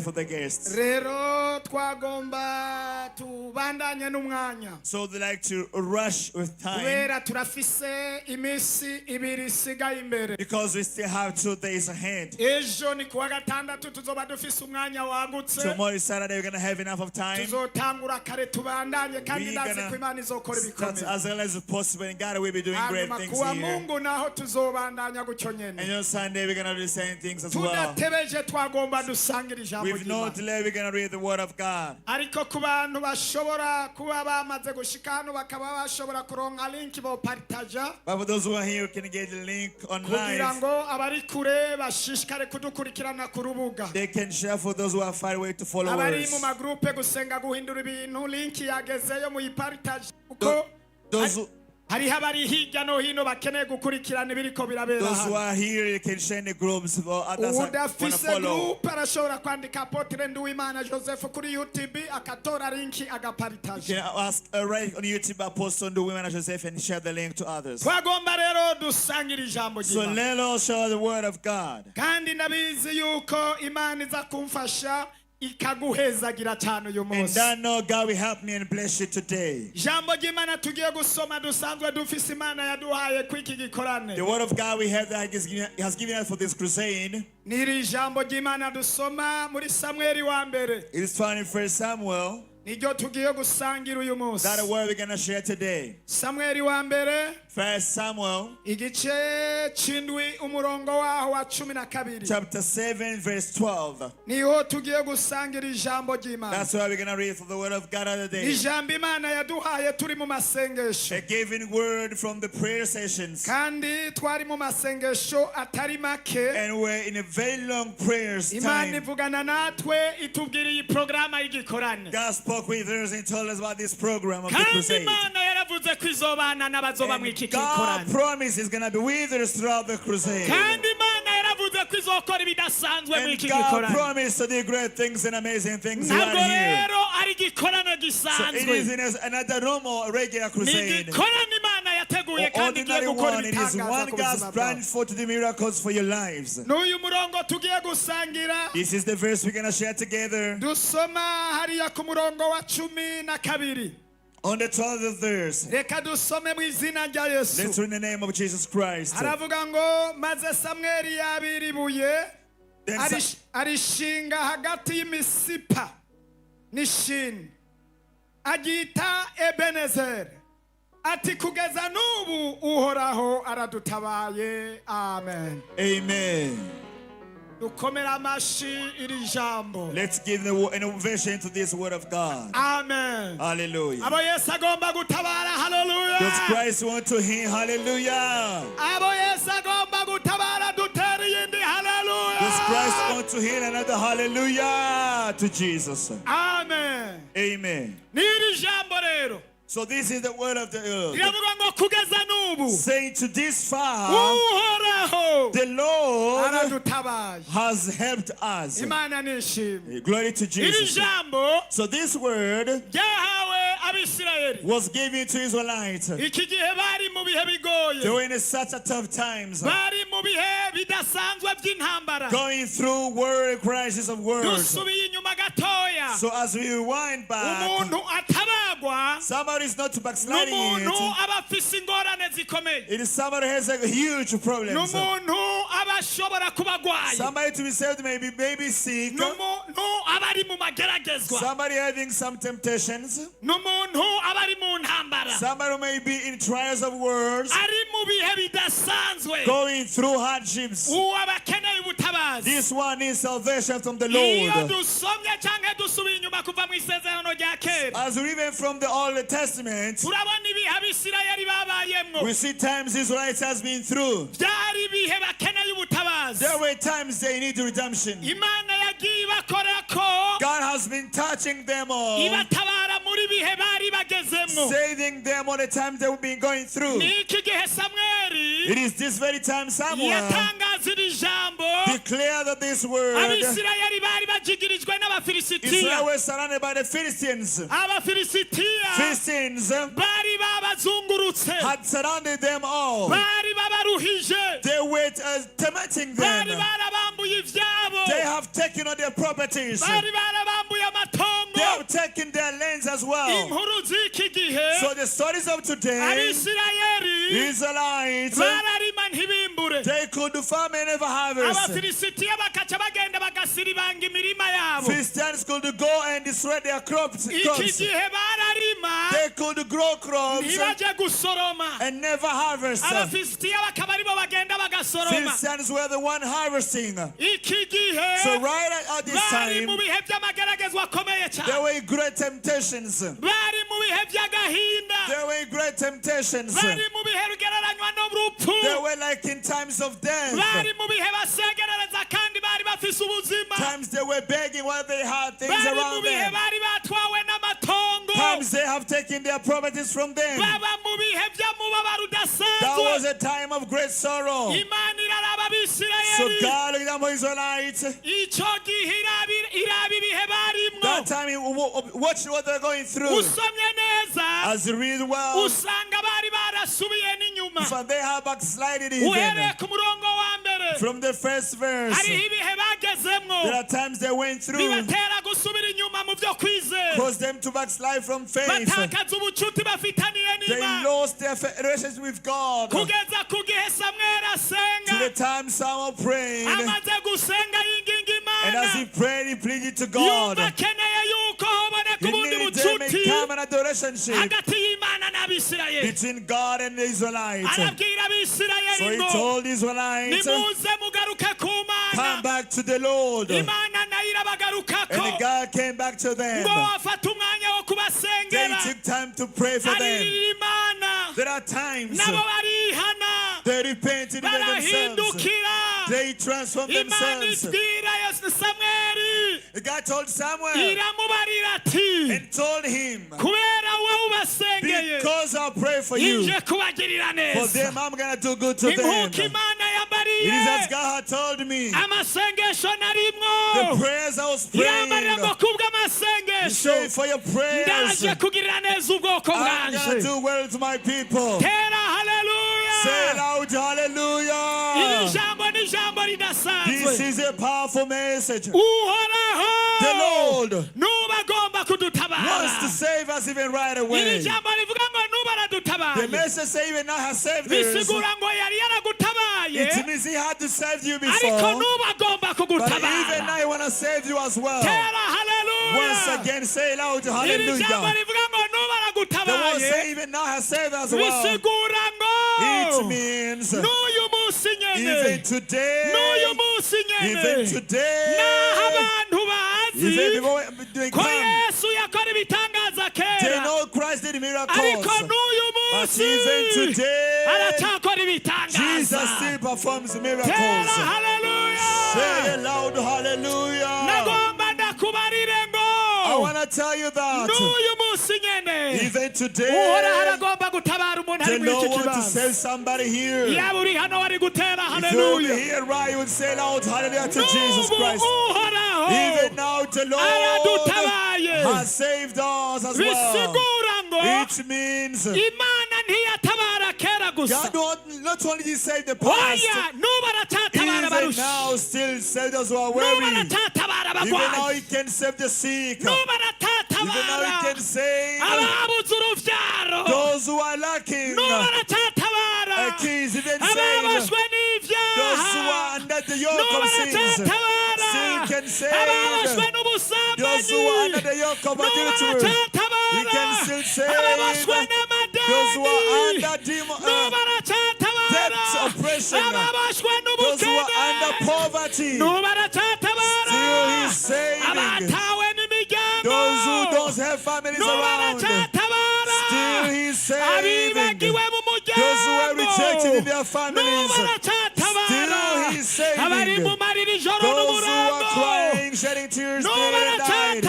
for the guests. So they like to rush with time because we still have 2 days ahead. Tomorrow is Saturday, we're going to have enough of time. We're going to start as early as possible, and God will be doing great things here. And on Sunday, we're going to do the same things as well. With no delay, we're going to read the Word of God. But for those who are here, you can get the link online. They can share for those who are far away to follow us. Those who are here, you can share in the groups for others who want to follow. You can ask right on YouTube Apostle Nduwimana Joseph and share the link to others. So let us share the Word of God. And I know God will help me and bless you today. The Word of God we have that He has given us for this crusade. It is found in 1 Samuel. That word we're going to share today. 1 Samuel chapter 7 verse 12. That's why we're going to read for the Word of God today. A given word from the prayer sessions. And we're in a very long prayers time. God spoke with us and told us about this program of the crusade. And God promised He's going to be with us throughout the crusade. And God promised to do great things and amazing things right here. So it is another normal, regular crusade. Ordinary one. It is one God's plan for to do miracles for your lives. This is the verse we're going to share together. On the 12th verse, let's read in the name of Jesus Christ. Arishinga hagati y'imisipa n'ishini agita Ebenezer ati kugeza n'ubu uhoraho aradutabaye. Amen. Amen. Let's give an innovation to this Word of God. Amen. Hallelujah. Hallelujah. Does Christ want to hear hallelujah? Does Christ want to hear another hallelujah to Jesus? Amen. Amen. So this is the word of the Lord. Saying to this far, the Lord has helped us. Glory to Jesus. So this word was given to Israelites. They were in such a tough times, going through word crisis of words. So as we rewind back, somebody is not backsliding it. It is somebody who has a huge problem. Somebody to be saved may be sick. Somebody having some temptations. Somebody may be in trials of words, going through hardships. This one needs salvation from the Lord. As we read from the Old Testament, we see times Israelites has been through. There were times they need redemption. God has been touching them all, saving them all the times they have been going through. It is this very time Samuel declared that this word Israel was surrounded by the Philistines. Philistines had surrounded them all. They were tormenting them. They have taken on their properties. They have taken their lands as well. So the stories of today, Israelites, they could farm and never harvest. Philistines could go and destroy their crops. They could grow crops and never harvest. Philistines were the one harvesting. So right at this time, there were great temptations. There were great temptations. They were like in times of death. Times they were begging what they had, things around them. Times they have taken their properties from them. That was a time of great sorrow. So God looked at the Israelites. That time he watched what they're going through. As you read well, so they have backslided even. From the first verse, there are times they went through, caused them to backslide from faith. They lost their relationship with God. To the time Samuel prayed, and as he prayed, he pleaded to God. He needed to make time and a relationship between God and the Israelites. So he told the Israelites, come back to the Lord. And God came back to them. They took time to pray for them. There are times they repented in themselves. They transformed themselves. God told Samuel and told him, because I'll pray for you, for them I'm going to do good to them. It is as God had told me. The prayers I was praying, you say for your prayers, I'm going to do well to my people. Say loud, hallelujah. This is a powerful message. The Lord wants to save us even right away. The message says even now has saved us. It means he had to save you before. But even now he wants to save you as well. Once again, say loud, hallelujah. The word say even now has saved us as well. It means even today, even today, even before they come, they know Christ did miracles. But even today, Jesus still performs miracles. Say loud, hallelujah. I want to tell you that even today, the Lord wants to save somebody here. If you'll be here right, you would say loud hallelujah to Jesus Christ. Even now, the Lord has saved us as well. It means God not only did save the past, even now still save those who are weary. Even now he can save the sick. Even now he can save those who are lacking. Keys, even save those who are under the yoke of sins. Still can save those who are under the yoke of adultery. He can still save those who are under debt, oppression, those who are under poverty. Still he's saving those who don't have families around. Still he's saving those who are rejected in their families. Still he's saving those who are crying, shedding tears day and night.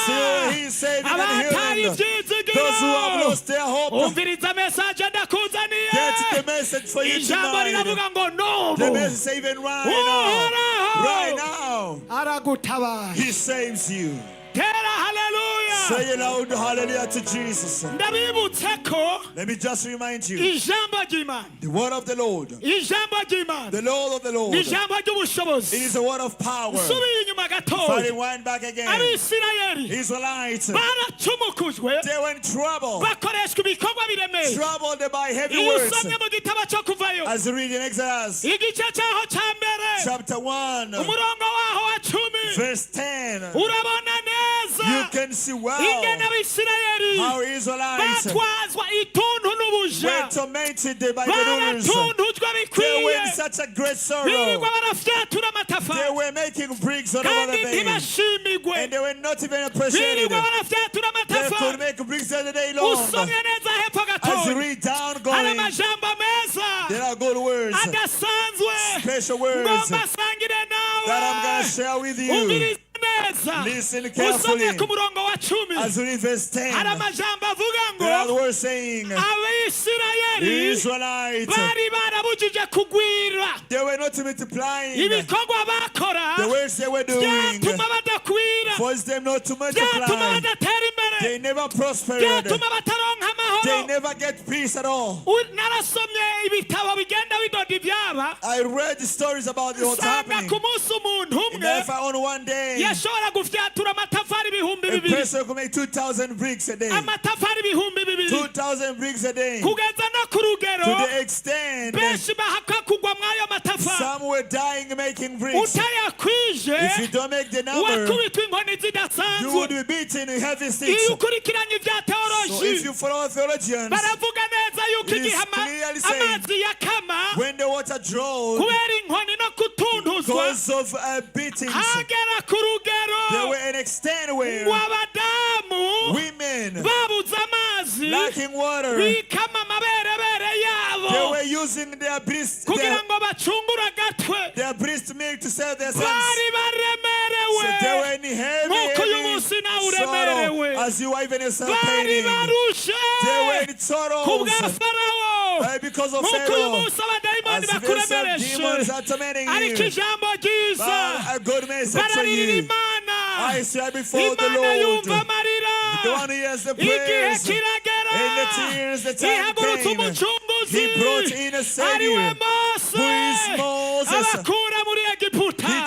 Still he's saving and healing those who have lost their hope. Get the message, for you tonight. The message says even right now, He saves you. Say loud hallelujah to Jesus. Let me just remind you, the word of the Lord, the Lord of the Lord, it is a word of power. Fighting one back again. Israelites, they were in trouble, troubled by heavy words. As you read in Exodus chapter 1 verse 10, you can see well how Israelites were tormented by the rulers. They were in such a great sorrow. They were making bricks all over the place, and they were not even appreciated. They could make bricks all the day long. As you read down going, there are good words, special words that I'm going to share with you. Listen carefully. As we read verse 10, there are the words saying, the Israelites, they were not multiplying the works they were doing, forced them not to multiply. They never prospered. They never get peace at all. I read the stories about what's happening. And if I on one day, a person could make 2,000 bricks a day. 2,000 bricks a day. To the extent some were dying making bricks. If you don't make the number, you would be beaten with heavy sticks. So if you follow theologians, it is clearly saying when the water draws because of beatings, there were an extent where women lacking water, they were using their breast milk to save their sons. So they were in heavy sorrow, as you are even yourself painting. They were in sorrows because of Pharaoh. As if demons are tormenting you, a good message for you. I say before the Lord, the one who hears the prayers and the tears, the time came. He brought in a Savior who is Moses. He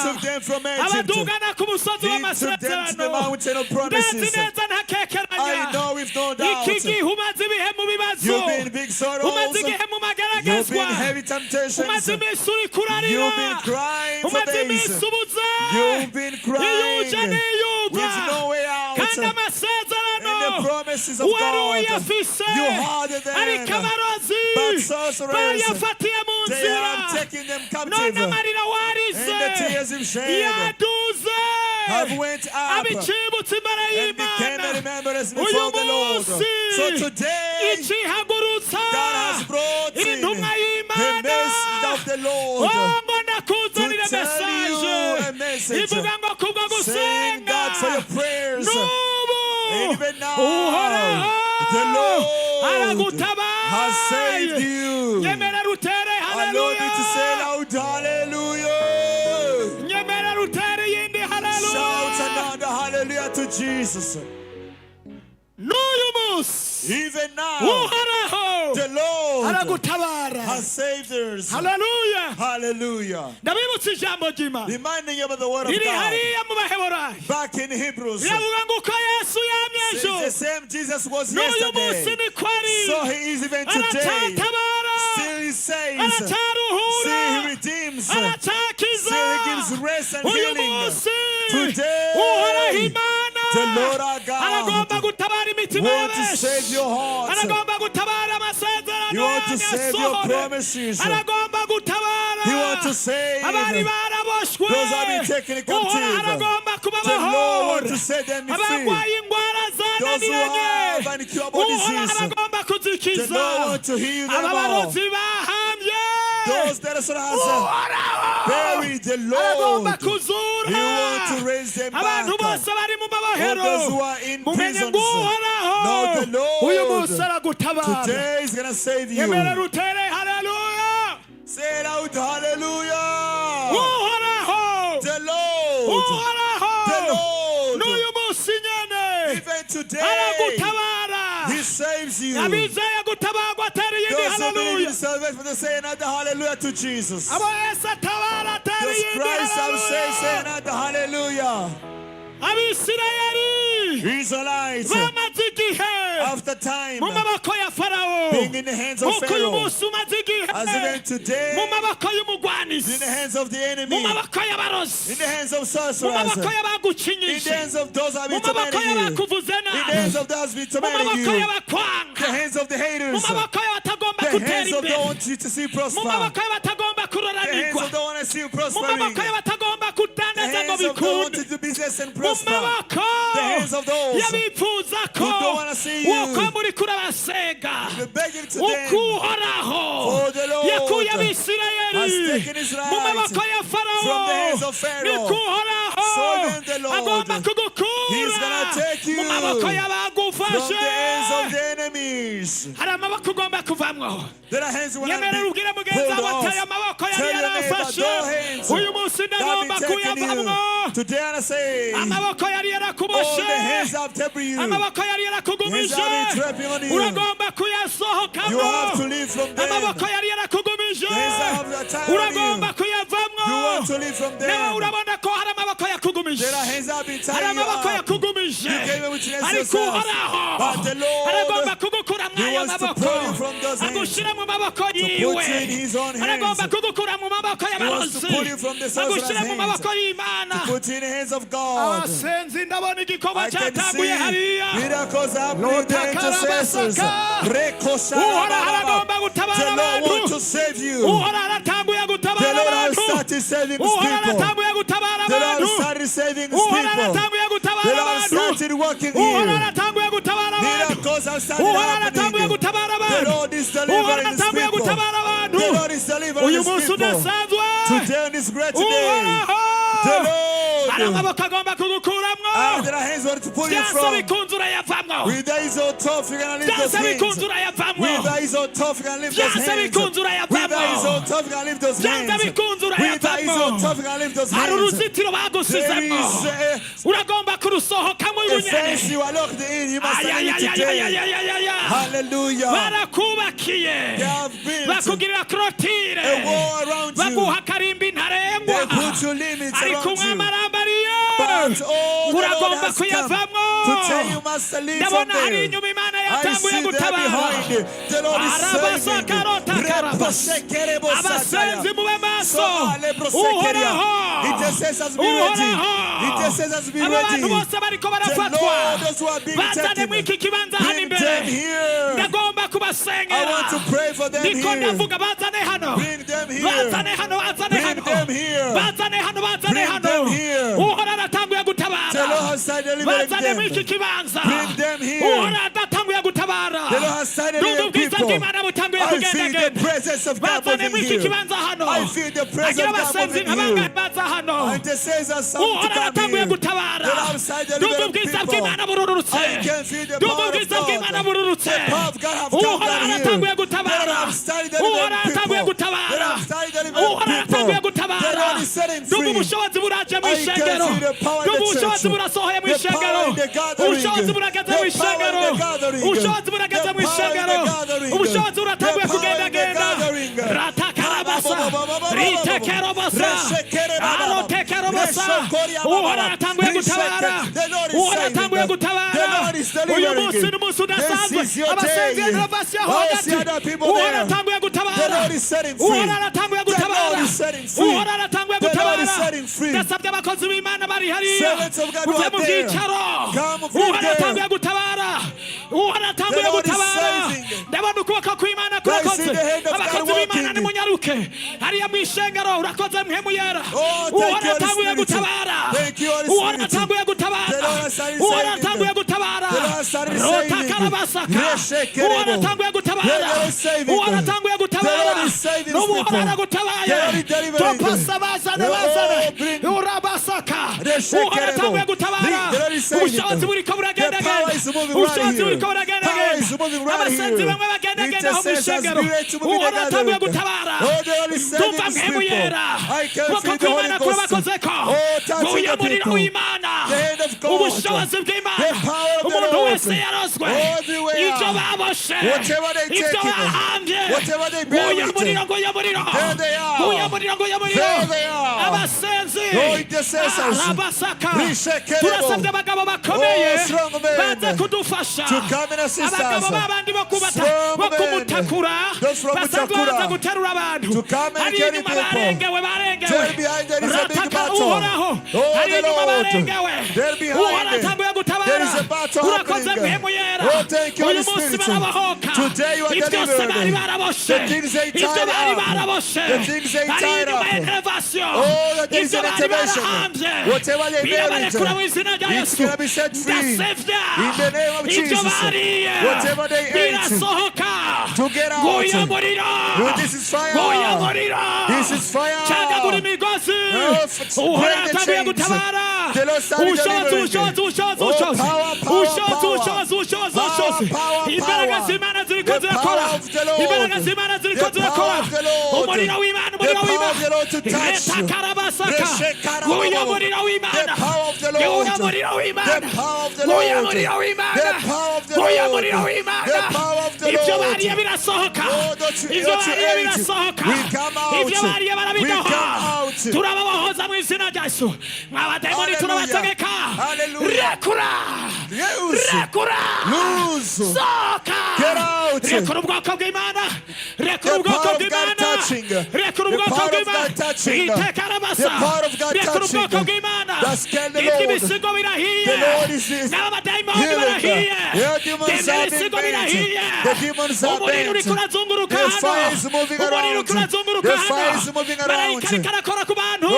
took them from Egypt. He took them to the mountain of promises. I know with no doubt you've been in big sorrows, you've been in heavy temptations, you've been crying for days, you've been crying with no way out. And the promises of God, you harder than but sorcerers, they are taking them captive, and the tears of shame have went up and became a remembrance before the Lord. So today, God has brought in the message of the Lord to tell you a message saying God for your prayers. And even now, the Lord has saved you. Allow me to say loud hallelujah. Shout another hallelujah to Jesus. Even now, the Lord has saved us. Hallelujah. Hallelujah. Reminding you about the word of God. Back in Hebrews, the same Jesus was yesterday, so He is even today. Still He saves, still He redeems, still He gives rest and healing. Today, the Lord our God wants to save your heart. He wants to save your promises. He wants to save those who have been taken captive. The Lord wants to set them free. Those who have an incurable disease, the Lord wants to heal them all. Those that are buried, the Lord, He wants to raise them back. All those who are in prisons, know the Lord today is going to save you. Say it out, hallelujah. Uhoraho. The Lord. Uhoraho. The Lord. N'uyu munsi nyene. Even today. Aragutabara. He saves you. Abizeye gutabarwa atera iyindi Those who believe hallelujah. in salvation, they say another hallelujah to Jesus. Abo Yesu atabara atera Those iyindi Christ have said, say hallelujah. another hallelujah. Abisirayeli Israelites, bamaze igihe after time, mu maboko ya Farawo. being in the hands of Nk'uko uyu Pharaoh, munsi umaze igihe as even today, mu maboko in y'umugwanizi, the hands of the mu enemy, maboko y'abarozi, in the hands of mu sorcerers, maboko in the y'abagucinyije, hands of those who have mu been maboko tormenting you, y'abakuvuze in the nabi, hands of those who have been mu tormenting maboko you, y'abakwanga, the hands of the mu haters, maboko y'abatagomba the gutera hands of those who imbere, want you to see mu prosper, maboko y'abatagomba the hands kuroranirwa, of those who want to see you mu prospering, maboko y'abatagomba the kudandaza ngo hands of those who want bikunde, to do business and mu prosper, maboko the hands of those y'abifuza ko who don't want to see you, uko muri kurabasega we're begging to them, ukuhoraho for the Lord yakuye has abisirayeli taken his mu maboko right ya from the Farawo hands of Pharaoh. nikuhoraho So then the Lord, agomba He's kugukura gonna take you mu maboko from y'abagufashe the hands of the enemies. hari amaboko ugomba kuvamwo There are hands when nyemerera I ubwire mugenzi pulled wawe ateye off. amaboko yari Tell your neighbor, yarafashe those hands uyu munsi that ndagomba have been taking kuyavamwo you. Today I say, all amaboko yari the yarakuboshe hands have taken you. amaboko yari Hands yarakugumije have been trapping on you. uragomba You kuyasohokamo have to live from them. amaboko yari yarakugumije Hands have the time on uragomba you. kuyavamwo You want to live from nawe them. urabona ko hari amaboko yakugumije There are hands that have been hari tying you amaboko up. yakugumije You gave it with your ariko yourself. uhoraho But the Lord, aragomba kugukura He mw'ayo wants to maboko pull you from those hands. agushyira mu maboko Put yiwe you in His own aragomba hands. kugukura mu maboko He wants to y'abarozi pull you from the sorcerer's agushyira mu hands. maboko y'Imana Put you in the hands of God. abasenzi ndabona igikorwa I can see cyatanguye hariya miracles happening to intercessors. uhoraho aragomba gutabara The Lord abantu wants to save you. uhoraho aratanguye The gutabara Lord has abantu started saving His uhoraho people. aratanguye gutabara The Lord abantu has started saving His uhoraho people. aratanguye The gutabara Lord has abantu started working uhoraho here. aratanguye gutabara abantu Miracles have started uhoraho aratanguye happening. gutabara The abantu Lord is uhoraho delivering His aratanguye people. gutabara abantu The Lord is delivering uyu His munsi people. udasanzwe Today on this great day, uhoraho the hari Lord, amaboko agomba kugukuramwo there are hands where to pull you byanse from. bikunze urayavamwo With that is all tough, you're gonna lift those byanse hands. bikunze urayavamwo With that is all tough, you're gonna lift those byanse hands. bikunze With that is all urayavamwo tough, you're gonna lift those byanse hands. bikunze With that is all urayavamwo tough, you're gonna lift those hari hands. uruzitiro There bagusizemo is uragomba kurusohokamo a fence ubunyene you are locked in. You must leave it today. ayayayayayayaya Hallelujah. barakubakiye They have built bakugirira a korotire wall around you. baguha akarimbi ntarengwa They put your limits ariko around you. umwamarambariye But all the Lord uragomba has come kuyavamwo to tell you must leave from ndabona hari there. inyuma imana I yatanguye see there gutabara behind it. The Lord is saving you. abasenzi mube maso uhoraho Intercessors be ready. Intercessors be aba ready. bantu bose bariko The barafatwa Lord, those who are being bazane mw'iki taken, kibanza hano bring imbere them here. ndagomba I kubasengera want to pray for them niko here. ndavuga bazane hano Bring them here. bazane hano bazane Bring hano them here. bazane hano bazane Bring hano them here. uhoraho aratanguye The Lord gutabara has started delivering bazane mw'iki them. kibanza Bring them here. uhoraho adatanguye gutabara The Lord has started n'ubwo delivering ubwiza people. bw'imana butanguye I feel the kugendagenda presence of God bazane moving mw'iki here. kibanza hano I feel the presence agira of God abasenzi moving nk'abangahe here. baza hano And the says us something to uhoraho come aratanguye here. gutabara The Lord has started n'ubwo delivering ubwiza people. bw'imana bururutse I can feel the n'ubwo power of ubwiza bw'imana God. bururutse The power of God have come uhoraho down here. aratanguye The gutabara Lord has started delivering uhoraho aratanguye people. The gutabara Lord has started delivering uhoraho aratanguye people. The gutabara Lord is setting n'ubwo free. ubushobozi buraje mu I can ishengero see the power in n'ubwo the ubushobozi church. burasohoye mu The ishengero power in the gathering. ubushobozi burageze mu The power in ishengero the gathering. ubushobozi burageze The mu power in ishengero the gathering. ubushobozi buratanguye The power in the kugendagenda gathering. ratakarabasa ritekerobasa arotekerobasa uhoraho aratanguye gutabara uhoraho aratanguye gutabara uyu munsi ni umunsi udasanzwe abasenzi renovasiyo hagati uhoraho aratanguye gutabara uhoraho aratanguye gutabara uhoraho aratanguye gutabara ndasabye abakozi b'imana bari hariya uve mu byicaro uhoraho aratanguye gutabara uhoraho aratanguye gutabara ndabona ukuboko kw'imana kurakoze abakozi b'imana nimunyaruke hariya mu ishengero urakoze mpemu yera uhoraho aratanguye gutabara uhoraho aratanguye gutabara uhoraho aratanguye gutabara rotakarabasaka uhoraho aratanguye gutabara uhoraho aratanguye gutabara n'ubu uhoraho aragutabaye topasa bazane urabasaka uhoraho aratanguye gutabara ubushobozi buriko buragendagenda ubushobozi buriko buragendagenda is moving right here. abasenzi bamwe bagendagenda ho mu ishengero uhora atanguye gutabara tumva mpemu yera kuko kw'Imana kurabakozeko nguye umuriro w'Imana ubushobozi bw'Imana umuntu wese yarozwe ibyo baboshe ibyo bahambye nguye umuriro abasenzi arabasaka turasabye abagabo bakomeye baze kudufasha abagabo babandi bo kumutakura basanzwe baza guterura abantu hari inyuma barengewe rataka uhoraho hari inyuma barengewe uhora atanguye gutabara urakoze mpemu yera uyu munsi barabahoka ibyo byose bari baraboshe ibyo bari baraboshe hari inyuma y'elevasiyo ibyo bari barahambye birabarekura mu izina rya Yesu ndasevya ibyo bariye birasohoka nguye umuriro cagagura imigozi uhora atanguye gutabara ushozi imbaraga z'Imana ziriko zirakora umuriro w'Imana retakarabasaka nguye umuriro w'Imana ibyo bariye birasohoka ibyo bariye barabidoha turababohoza mu izina rya Yesu abadayimoni turabategeka rekura sohoka rekura ubwoko bw'Imana rekura ubwoko bw'Imana itekarabasa rekura ubwoko bw'Imana iby'ibisigo birahiye n'abadayimoni barahiye ibisigo birahiye umuriro uriko urazunguruka hano marayika ariko arakora ku bantu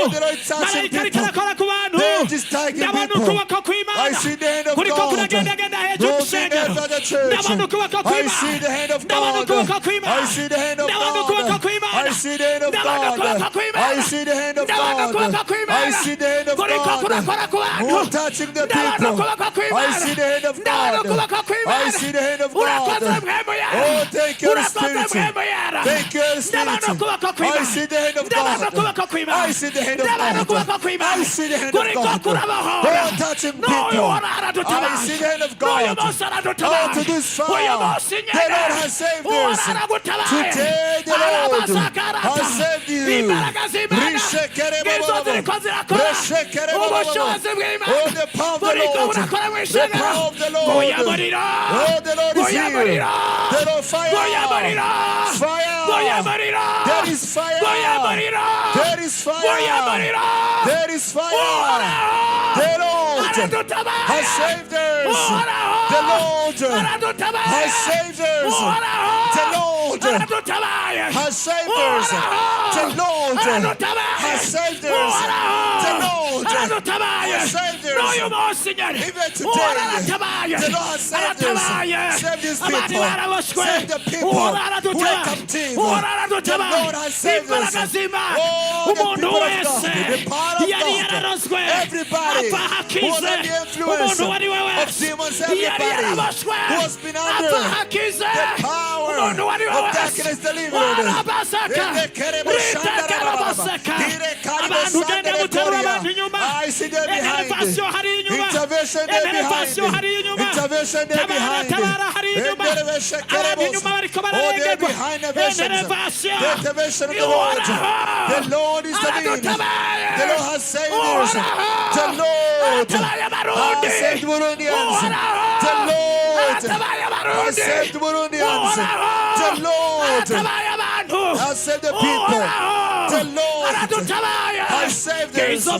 ndabona ukuboko kw'Imana kuriko kuragendagenda hejuru y'urusengero ndabona ukuboko kw'Imana ndabona ukuboko kw'Imana ndabona ukuboko kw'Imana kuriko kurakora ku bantu ndabona ukuboko kw'Imana ndabona ukuboko kw'Imana urakoze mpemu yera urakoze mpemu yera ndabona ukuboko kw'Imana ndabona ukuboko kw'Imana kuriko kurabohora n'uyu uhora aradutabaye n'uyu munsi aradutabaye uyu munsi nyene uhora aragutabaye arabasakarata imbaraga z'Imana nizo ziriko zirakora ubushobozi bw'Imana buriko burakora mu ishengero nguye umuriro has saved us. The Lord has saved us. The Lord has saved us. The Lord has saved us. The Lord has saved us. Even today, the Lord has saved us. Save these people. Save the people who are captive. The Lord has saved us. Oh, the people of God, the power of God. Everybody who was under the influence of demons, everybody who has been under the power of darkness delivered. I see them behind. Intervention there behind. Intervention there behind. Oh, they're behind the intervention of the Lord. The Lord is the means. The Lord has saved us. The Lord has saved Burundians. The Lord has saved Burundians. The Lord has saved the people. The Lord has saved us. The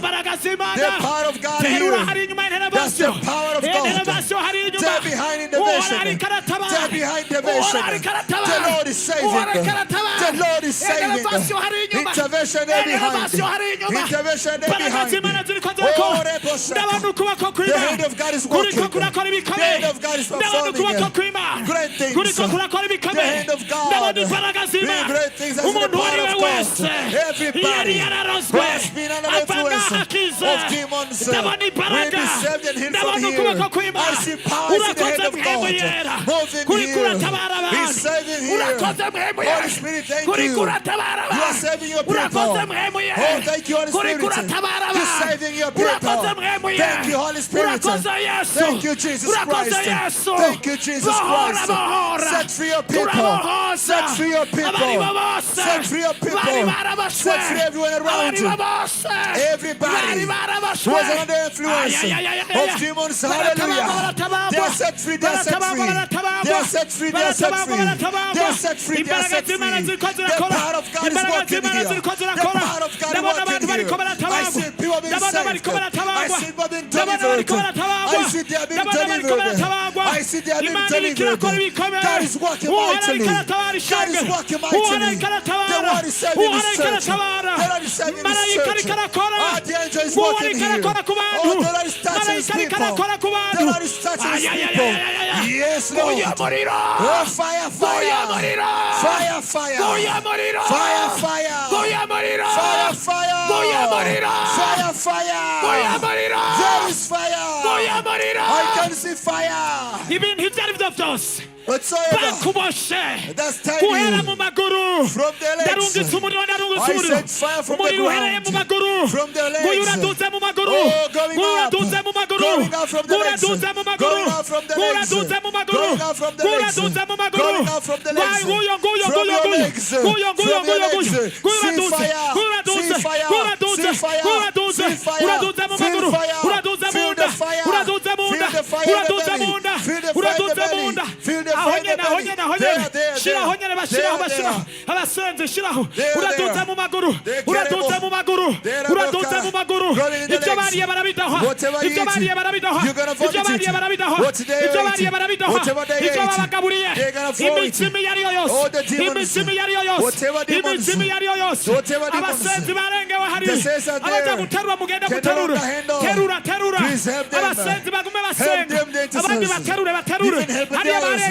power of God here. That's the power of God. They're behind intervention. They're behind intervention. The Lord is saving. The Lord is saving. Intervention there behind. Intervention there behind. Oh, the hand of God is working. The hand of God is performing great things. The hand of God. Doing great things as the power of God. Everybody who has been under the influence of demons will be saved and healed from here. I see power in the hand of God. Moving here. He's saving here. Holy Spirit, thank you. You are saving your people. Oh, thank you, Holy Spirit. You're saving your people. Thank you, Holy Spirit. Thank you, Jesus Christ. Thank you, Jesus Christ. Set free your people. Set free your people. Set free your people. Set free everyone around you. Everybody who was under influence of demons. Hallelujah. They are set free. They are set free. They are set free. They are set free. They are set free. They are set free. The power of God is working here. The power of God is working here. I see people being saved. I see people being delivered. I see they are being delivered. I see they are being delivered. God is working mightily. God is working mightily. The Lord is saving His church. The Lord is saving His church. The angel is working here. Oh, the Lord is touching His people. The Lord is touching His people. Yes, Lord. Oh, fire, fire. Fire, fire. Fire, fire. Fire, fire. Fire, fire. There is fire. I can see fire. Even his of Whatsoever that's telling you from the legs, I said fire from the ground, from the legs, oh, going out from the legs, going out from the legs, going out from the legs, going out from the legs, going out from the legs, from your legs, from your legs, see fire, see fire, see fire, see fire, feel fire, feel the fire, feel the fire in the belly, feel the fire in the belly, feel the fire in the belly.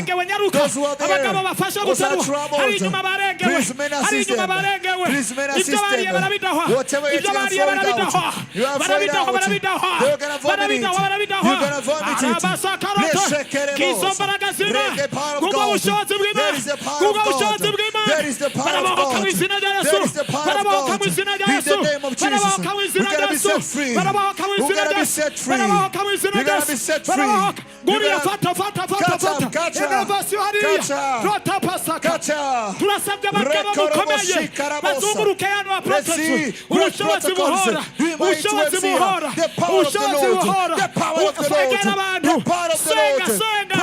Abagabo bafasha guterura hari inyuma barengewe hari inyuma barengewe ibyo bariye barabidaho ibyo bariye barabidaho abasakaroto kisombaraga zina kubwo ubushobozi bw'Imana kubwo ubushobozi bw'Imana barabohoka mu izina rya Yesu barabohoka mu izina rya Yesu barabohoka mu izina rya Yesu barabohoka mu izina rya Yesu barabohoka mu izina rya Yesu barabohoka guriya fata innovation hariya turasabye abagabo mukomeye bazunguruke hano baprotesi ubushobozi buhora ubushobozi buhora ubushobozi buhora ufagera abantu senga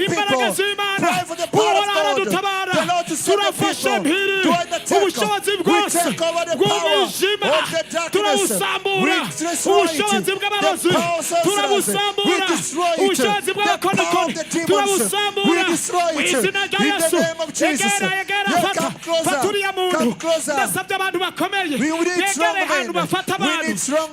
imbaraga z'Imana uhora aradutabara turafashe mpiri ubushobozi bwose bw'umwijima turabusambura ubushobozi bw'abarozi turabusambura ubushobozi bw'abakonikoni turabusambura mu izina rya Yesu egera fata uriya muntu ndasabye abantu bakomeye begere ahantu bafata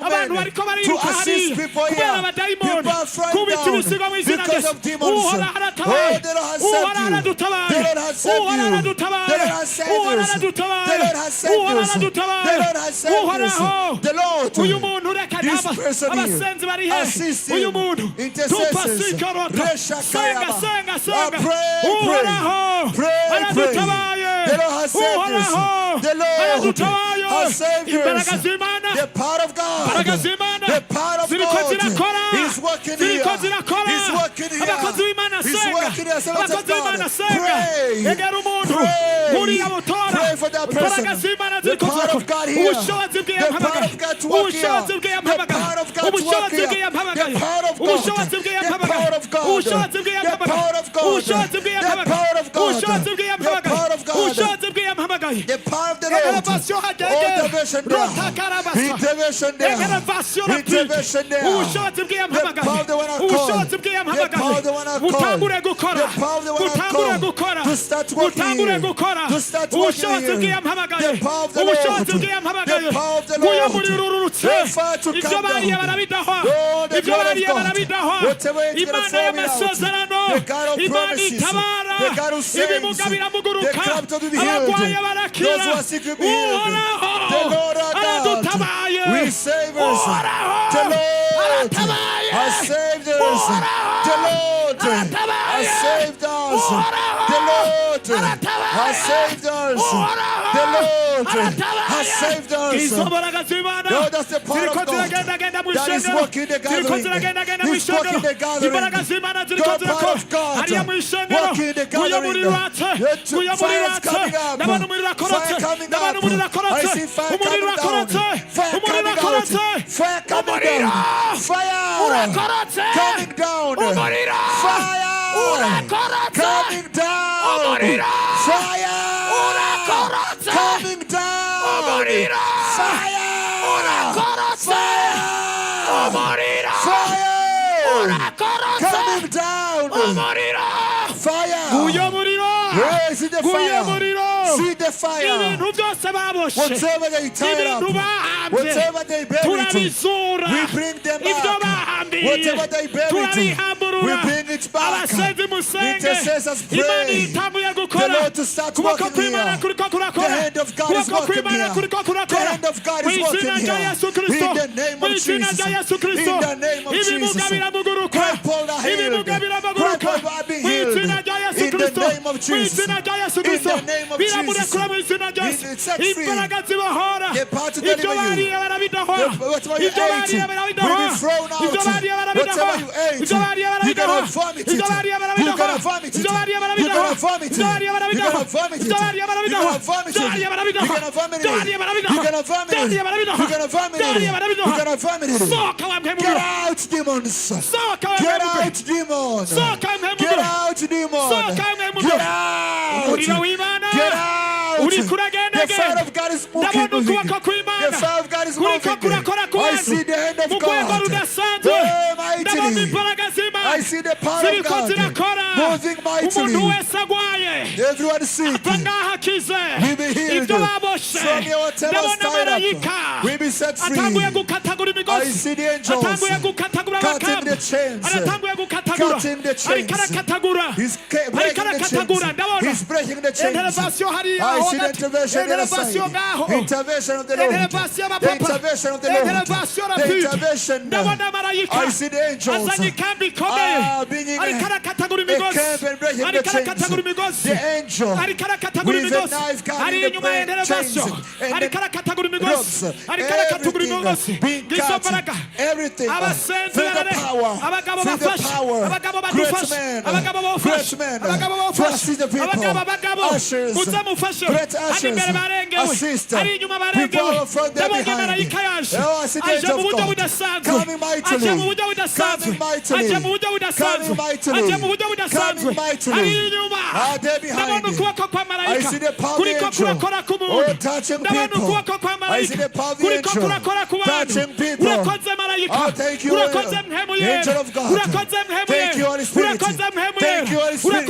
abantu bariko bariruka hariya kubera abadayimoni kubita ibisigo mu izina rya Yesu uhora aratabaye uhora aradutabaye uhora aradutabaye uhora aradutabaye uhora aradutabaye uhoraho uyu muntu reka abasenzi bari he uyu muntu tupasikarota senga uhoraho aradutabaye uhoraho aradutabaye imbaraga z'Imana imbaraga z'Imana ziriko zirakora abakozi b'Imana senga egera umuntu uriya mutora imbaraga z'Imana ziriko zirakora ubushobozi bw'iyampamagaye ubushobozi bw'iyampamagaye ubushobozi bw'iyampamagaye ubushobozi bw'iyampamagaye ubushobozi bw'iyampamagaye ubushobozi bw'iyampamagaye ubushobozi bw'iyampamagaye ubushobozi bw'iyampamagaye elevation hageze rotakarabasa elevation rapide ubushobozi bw'iyampamagaye ubushobozi bw'iyampamagaye one accord. The power of the one accord. To start working here. To start working here. The power of the Lord. The power of the Lord. The fire to come down. Lord, the God of God. Whatever it's going to form out. The God of promises. The God who saves. The God to be healed. Those who are sick will be healed. The Lord our God. We save us. The Lord has saved us. The Lord has saved us. The Lord has saved us. The Lord has saved us. Lord, that's the power of God that is working the gathering. He's working the gathering. The power of God working the gathering. Fire is coming up. Fire coming up. I see fire coming down. Fire coming out. Fire coming down. Fire coming down. Fire coming down. Fire coming down. Coming down. Fire. See the fire. See the fire. Whatever they tied up, whatever they buried, we bring them back. Whatever they buried, we bring it back. Intercessors pray. The Lord to start working here. The hand of God is working here. The hand of God is working here. In the name of Jesus. In the name of Jesus. Crippled are healed. Crippled are being healed. In the name of Jesus. In the name of Jesus. He set free. The power to deliver you. Whatever you ate will be thrown out. Whatever you ate, you're going to vomit it. You're going to vomit it. You're going to vomit it. You're going to vomit it. You're going to vomit it. You're going to vomit it. You're going to vomit it. You're going to vomit it. You're going to vomit it. Get out, demons. Get out, demons. Get out, demons. Get out. Get out. The fire of God is moving. The fire of God is moving. I see the hand of God. I see the power of God moving mightily. Everyone sick will be healed. From your temples tied up will be set free. I see the angels cutting the chains. Cutting the chains. He's breaking the chains. He's breaking the chains. I see the intervention of the side. Intervention of the Lord. The intervention of the Lord. The intervention. I see the angels being in the camp and breaking the chains. The angel with a knife cutting the chains and the ropes. Everything being cut. Everything through the power. Through the power. Great men. Trust in the people. Ushers. Great ushers. Assistant. People in front there behind. Oh, I see the angel of God. Coming mightily. Coming mightily. Coming mightily. Coming mightily. Ah, there behind. I see the power of the angel. Oh, touching people. I see the power of the angel. Touching people. Oh, thank you, angel of God. Thank you, Holy Spirit. Thank you, Holy Spirit.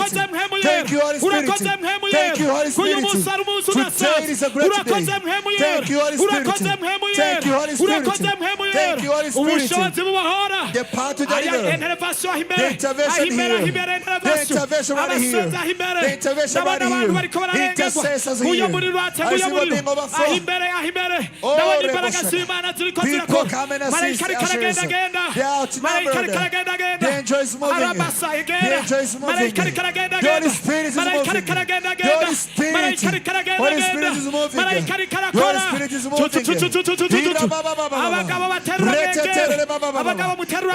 Thank you, Holy Spirit. Thank you, Holy Spirit. Today is a great day. Thank you, Holy Spirit. Thank you, Holy Spirit. Thank you, Holy Spirit. The power to deliver. The intervention here. The intervention right here. The intervention right here. Intercessors here. I see what being overflowed. Oh, people come and assist ushers. They are outnumbered. The angel is moving. The angel is moving. The Holy Spirit is moving. The Holy Spirit. Holy Spirit is moving. Holy Spirit is moving.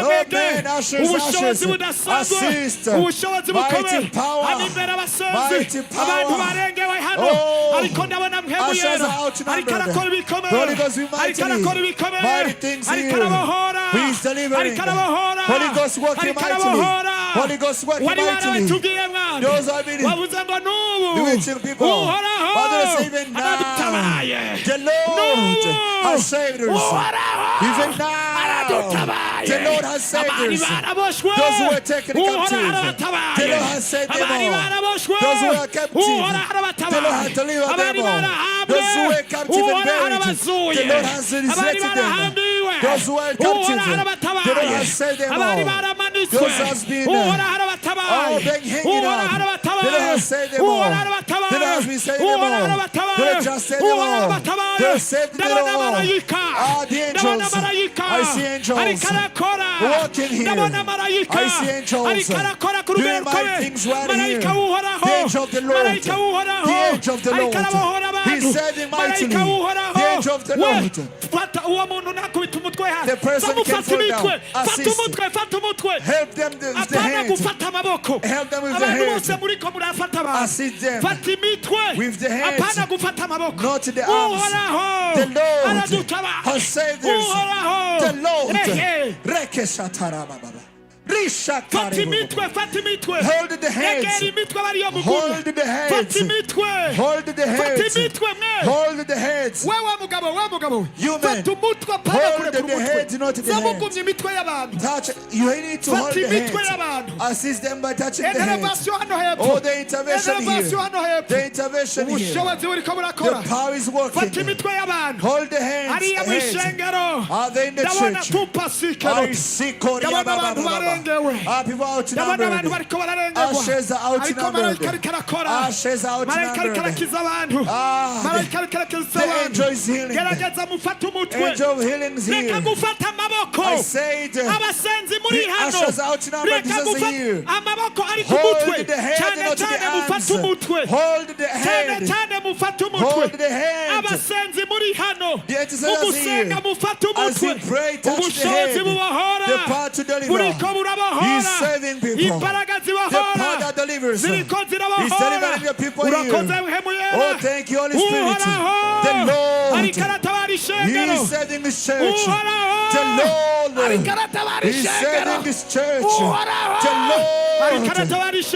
Oh man, ushers, assist. Mighty power. Mighty power. Oh, ushers are outnumbered. Holy Ghost, we mightily. Mighty things here. He's delivering. Holy Ghost working mightily. mightily. Holy Ghost working mightily. Those are bewitching people. Father, even now, the Lord has saved us. Even now, the Lord has saved us. Those who are taken captive, the Lord has saved them all. Those who are captive, the Lord has delivered them all. Those who are captive and buried, the Lord has resurrected them. Those who are captive, the Lord has saved them all. Those who has been being hanging on, the Lord has saved them all. The Lord has been saving them all. The Lord just saved them all. The Lord saved them all. The angels, I see angels walking here. I see angels doing mighty things right here. The angel of the Lord. The angel of the Lord. He's saving mightily. The angel of the Lord. The person can fall down. Assist. Help them with the hands. Help them with the hands. Assist them with the hands, not the arms. The Lord has saved us. The Lord. Hold the heads. Hold the heads. Hold the heads. Hold the heads. You men, hold the heads, not the heads. Touch. You need to hold the heads. Assist them by touching the heads. Oh, the intervention here. The intervention here. The power is working. Hold the hands. Are they in the church? I see Korea. People outnumbered. Ashes are outnumbered. Ashes are outnumbered. The angel is healing. Angel of healing is here. I say it. The ashes are outnumbered. This is here. Hold the head, not the arms. Hold the head. Hold the head. The intercessors here. As you pray, touch the head. The power to deliver. He's saving people. The power that delivers. He's delivering the people here. Oh, thank you, Holy Spirit. The Lord. He's saving this church. The Lord. He's saving this church. The Lord.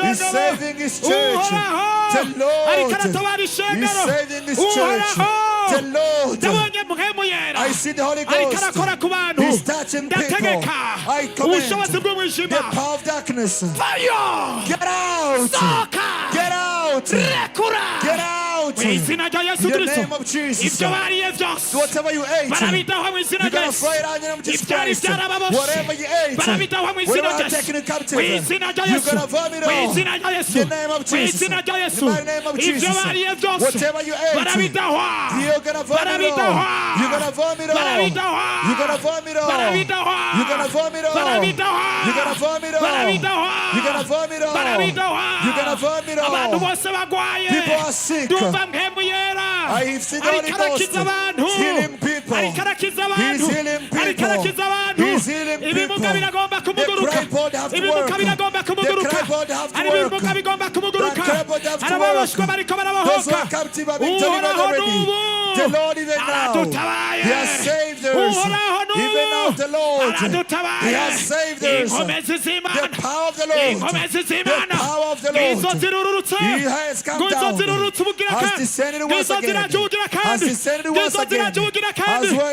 He's saving this church. The Lord. He's saving this church. The Lord. I see the Holy Ghost. He's touching people. I command the power of darkness. Fire! Get out! Get out! Get out! In the name of Jesus. Whatever you ate, you're going to fry it out in the name of Jesus Christ. Whatever you ate, whatever you're taking captive, you're going to vomit out. In the name of Jesus. In the name of Jesus. Whatever you ate, you're going to vomit out. You're going to vomit out. You're going to vomit out. You're going to vomit out. You're going to vomit out. You're going to vomit out. You're going to vomit out. People are sick. I've seen the Holy Ghost healing people. He's healing people. He's healing people. The crippled have to work. The crippled have to work. The crippled have to work. Those who are captive have been delivered already. The Lord even now, He has saved us. Even now the Lord, He has saved us. The power of the Lord, the power of the Lord, He has come down, has descended once again, has descended once again, has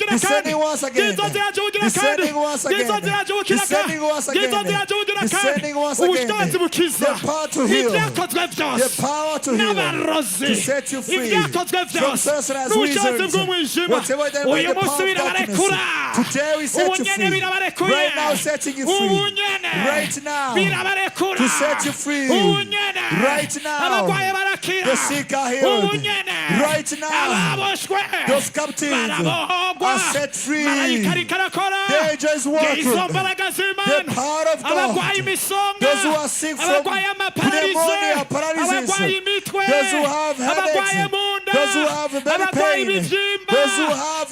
descending once again, descending once again, descending once again, descending once again, the power to heal, the power to heal, to set you free from sorcerers, wizards, whatever they make the power of darkness. Today we set you free. Right now setting you free. Right now to set you free. Right now the sick are healed. Right now those captives are set free. The angel is working. The power of God. Those who are sick from pneumonia, paralysis, those who have headaches, those who have belly pain, those who have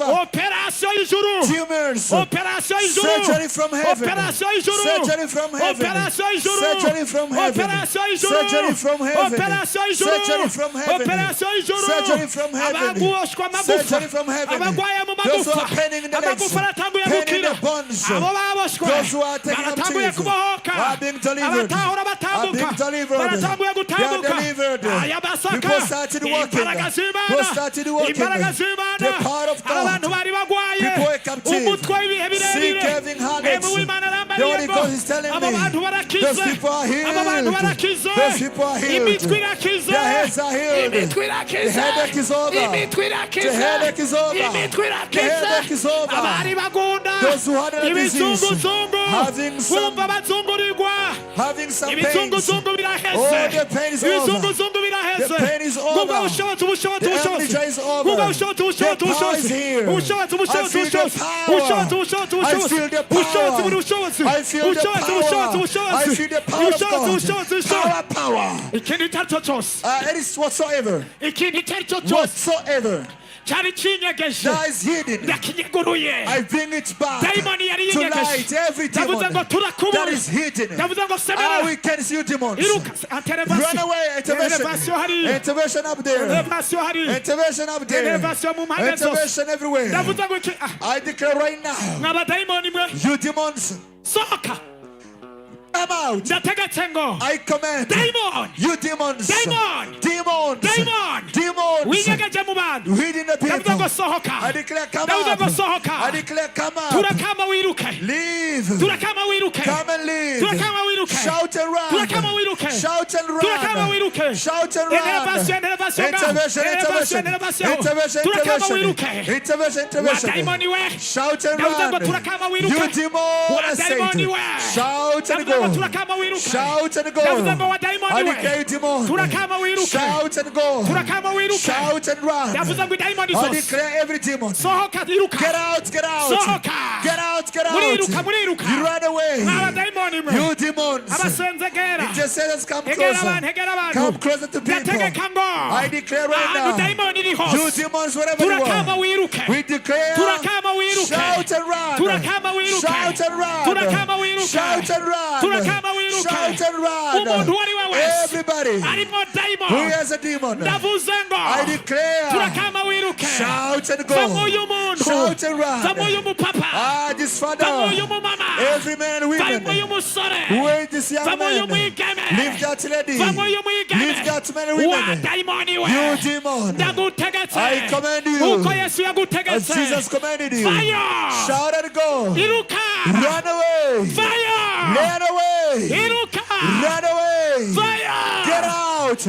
tumors, demons. Surgery from heaven. Surgery from heaven. Surgery from heaven. Surgery from heaven. Surgery from heaven. Surgery from heaven. Surgery from heaven. Those who are pain in the legs, pain in the bones, those who are taking up teeth are being delivered. Are being delivered. They are delivered. People started working. People started working. The power of God. People wake up teeth. Sick having heartaches. The Holy Ghost is telling me those people are healed. Those people are healed. Their heads are healed. The headache is over. The headache is over. The headache is over. Those who had a disease, having some pains. Oh, the pain is over. The pain is over. The amnesia is over. The power is here. I feel the power. I feel the power. I feel the power. I feel the power of God. Power. It is whatsoever. Whatsoever. That is hidden. I bring it back to light. Every demon that is hidden. We can see you demons. Run away. Intervention. Intervention up there. Intervention up there. Intervention everywhere. I declare right now, you demons, come out. I command you demons, demons, within the people. I declare come out. I declare come out. Leave. Come and leave. Shout and run. Shout and run. Shout and run. Intervention. Shout and run. You demon, Satan. Shout and go. Shout and go. I declare demon. Shout and go. Shout and run. I declare every demon. Get out. Get out. Get out. Get out. You run away. You demons. Intercessors, come closer. Come closer to people. I declare right now. You demons, wherever you are. We declare. Shout and run. Shout and run. Shout and run. Shout and run. Everybody who has a demon, I declare, shout and go. Shout and run. This father, every man and women who is this young man, leave that lady, leave that man and women. You demon, I command you, as Jesus commanded you. Shout and go. Run away. Run away. Run away. Get out.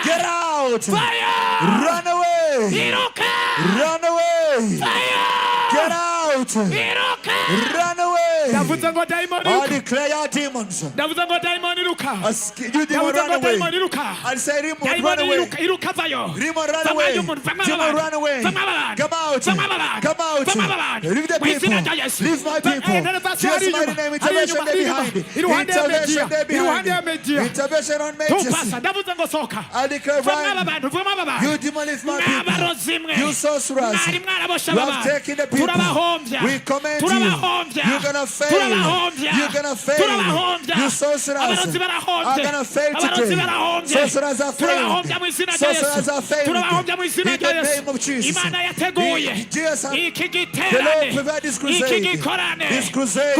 Get out. Run away. Run away. Get out. Run away. I declare your demons. You demon run away. I say demon run away. Demon run away. Demon run away. Come out. Come out. Leave the people. Leave my people. Jesus' mighty name. Intervention there behind. Intervention there behind. Intervention on majesty. I declare right. You demon leave my people. You sorcerers. You have taken the people. We command you. You're gonna fail. You're gonna fail. You sorcerers are gonna fail today. Sorcerers are failing. Sorcerers are failing. In the name of Jesus. The Lord provide this crusade. This crusade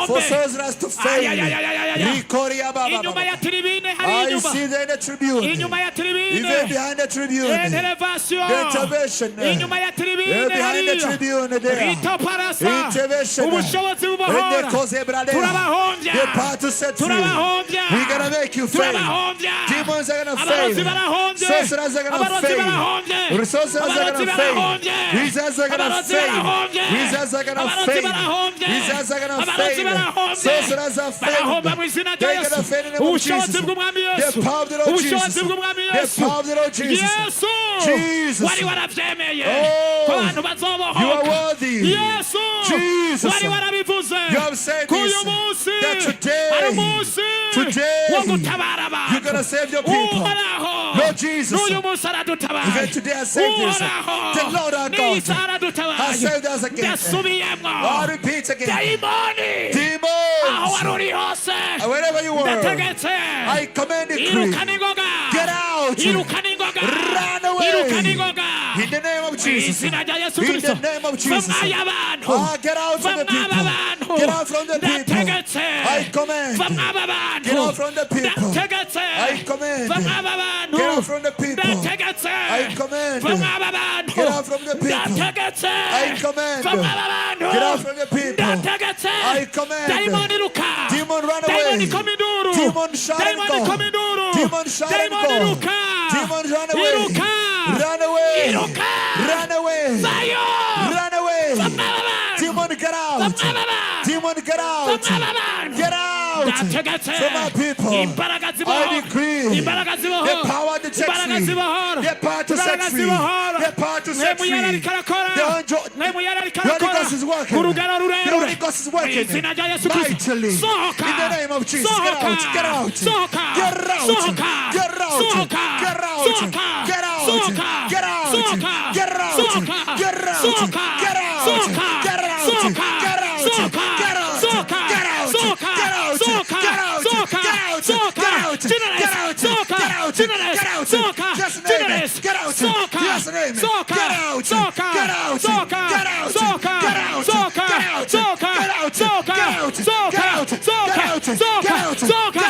for sorcerers to fail. I see them in the tribune. Even behind the tribune. The intervention. Behind the tribune there. Intervention. The part to set free. We're gonna make you fail. Demons are gonna fail. Sorcerers are gonna fail. Sorcerers are gonna fail. Wizards are gonna fail. Wizards are gonna fail. Wizards are gonna fail. Sorcerers are failing. They're gonna fail in the name of Jesus. The power of the Lord Jesus. The power of the Lord Jesus. Jesus. Oh, you are worthy. Jesus. You have said this, that today you're going to save your people. Lord Jesus. Even today I saved you. The Lord our God has saved us again. I repeat again. Demons. Wherever you were, I command it. Get out. Run away. In the name of Jesus. In the name of Jesus. Get out from the people. Get out from the people. I command. Get out from the people. I command. Get out from the people. I command. Get out from the people. I command. Get out from the people. I command. Demon run away. Demon shut and go. Demon shut and go. Demon run away. Run away. Run away. Run away. Demon get out. Demon get out. Get out. From my people. I decree the power to set free. The power to set free. The power to set free. The Holy Ghost is working. The Holy Ghost is working mightily. In the name of Jesus. Get out. Get out. Get out. Get out. Get out. Get out. Get out. Get out. Get out. Get out. Get out. Get out.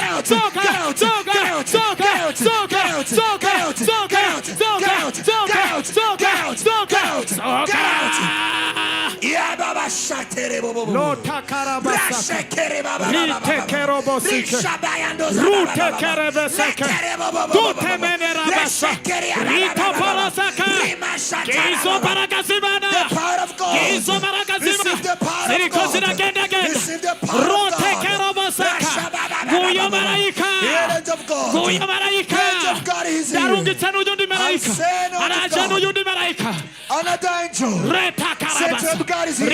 Another angel. Satan God is here.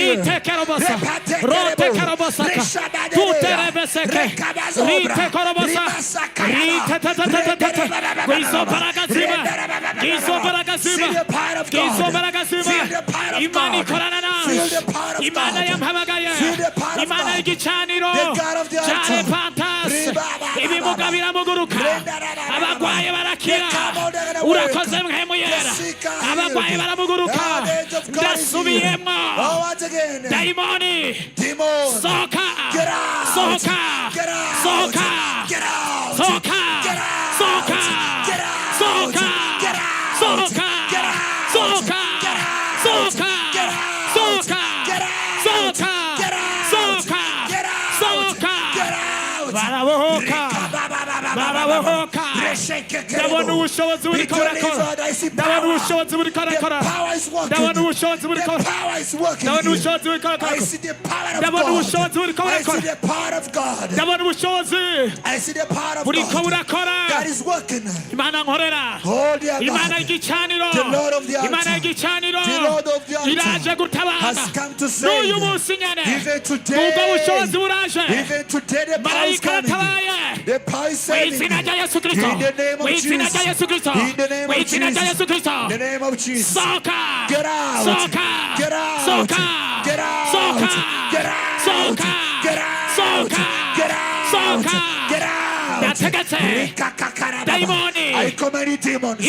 I command you demons.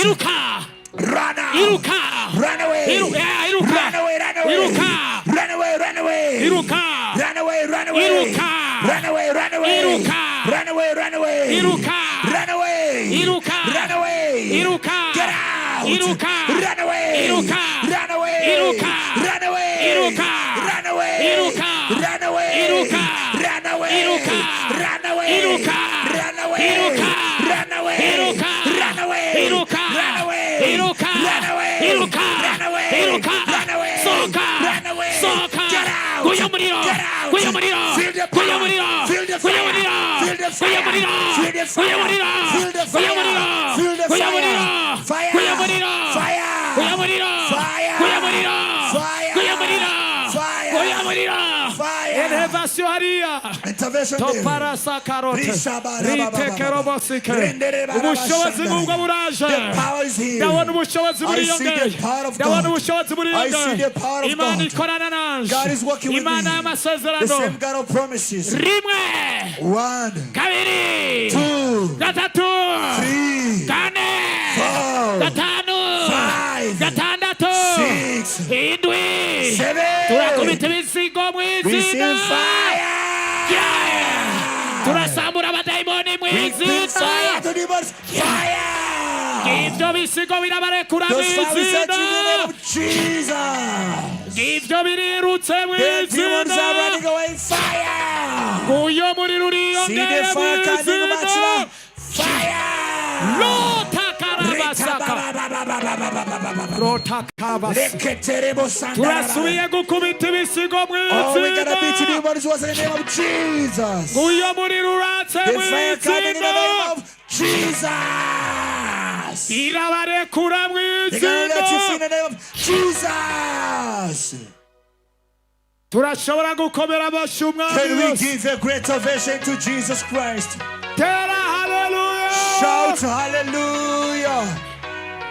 Run out. Run away. Run away. Run away. Run away. Run away. Run away. Run away. Run away. Run away. Run away. Run away. Run away. Run away. Run away. Get out. Run away. Run away. Run away. Run away. Run away. Run away. Run away. Run away. Run away. Run away. Intervention there. The power is here. I see the power of God. I see the power of God. God is working with me. The same God of promises. 1, 2, 3, 4, 5, 6, 7. Receive fire. Turasambura abadayimoni mu izina. Fire. Ibyo bisigo birabarekura mu izina. Ibyo birirutse mu izina. Uyo muriro uriyongera mu izina. Turasubiye gukubita ibisigo mu izina. Uyo muriro uratse mu izina. Irabarekura mu izina. Turashobora gukomera amashyi umwami Can we give a great ovation to Jesus Christ? Tera hallelujah. Shout hallelujah.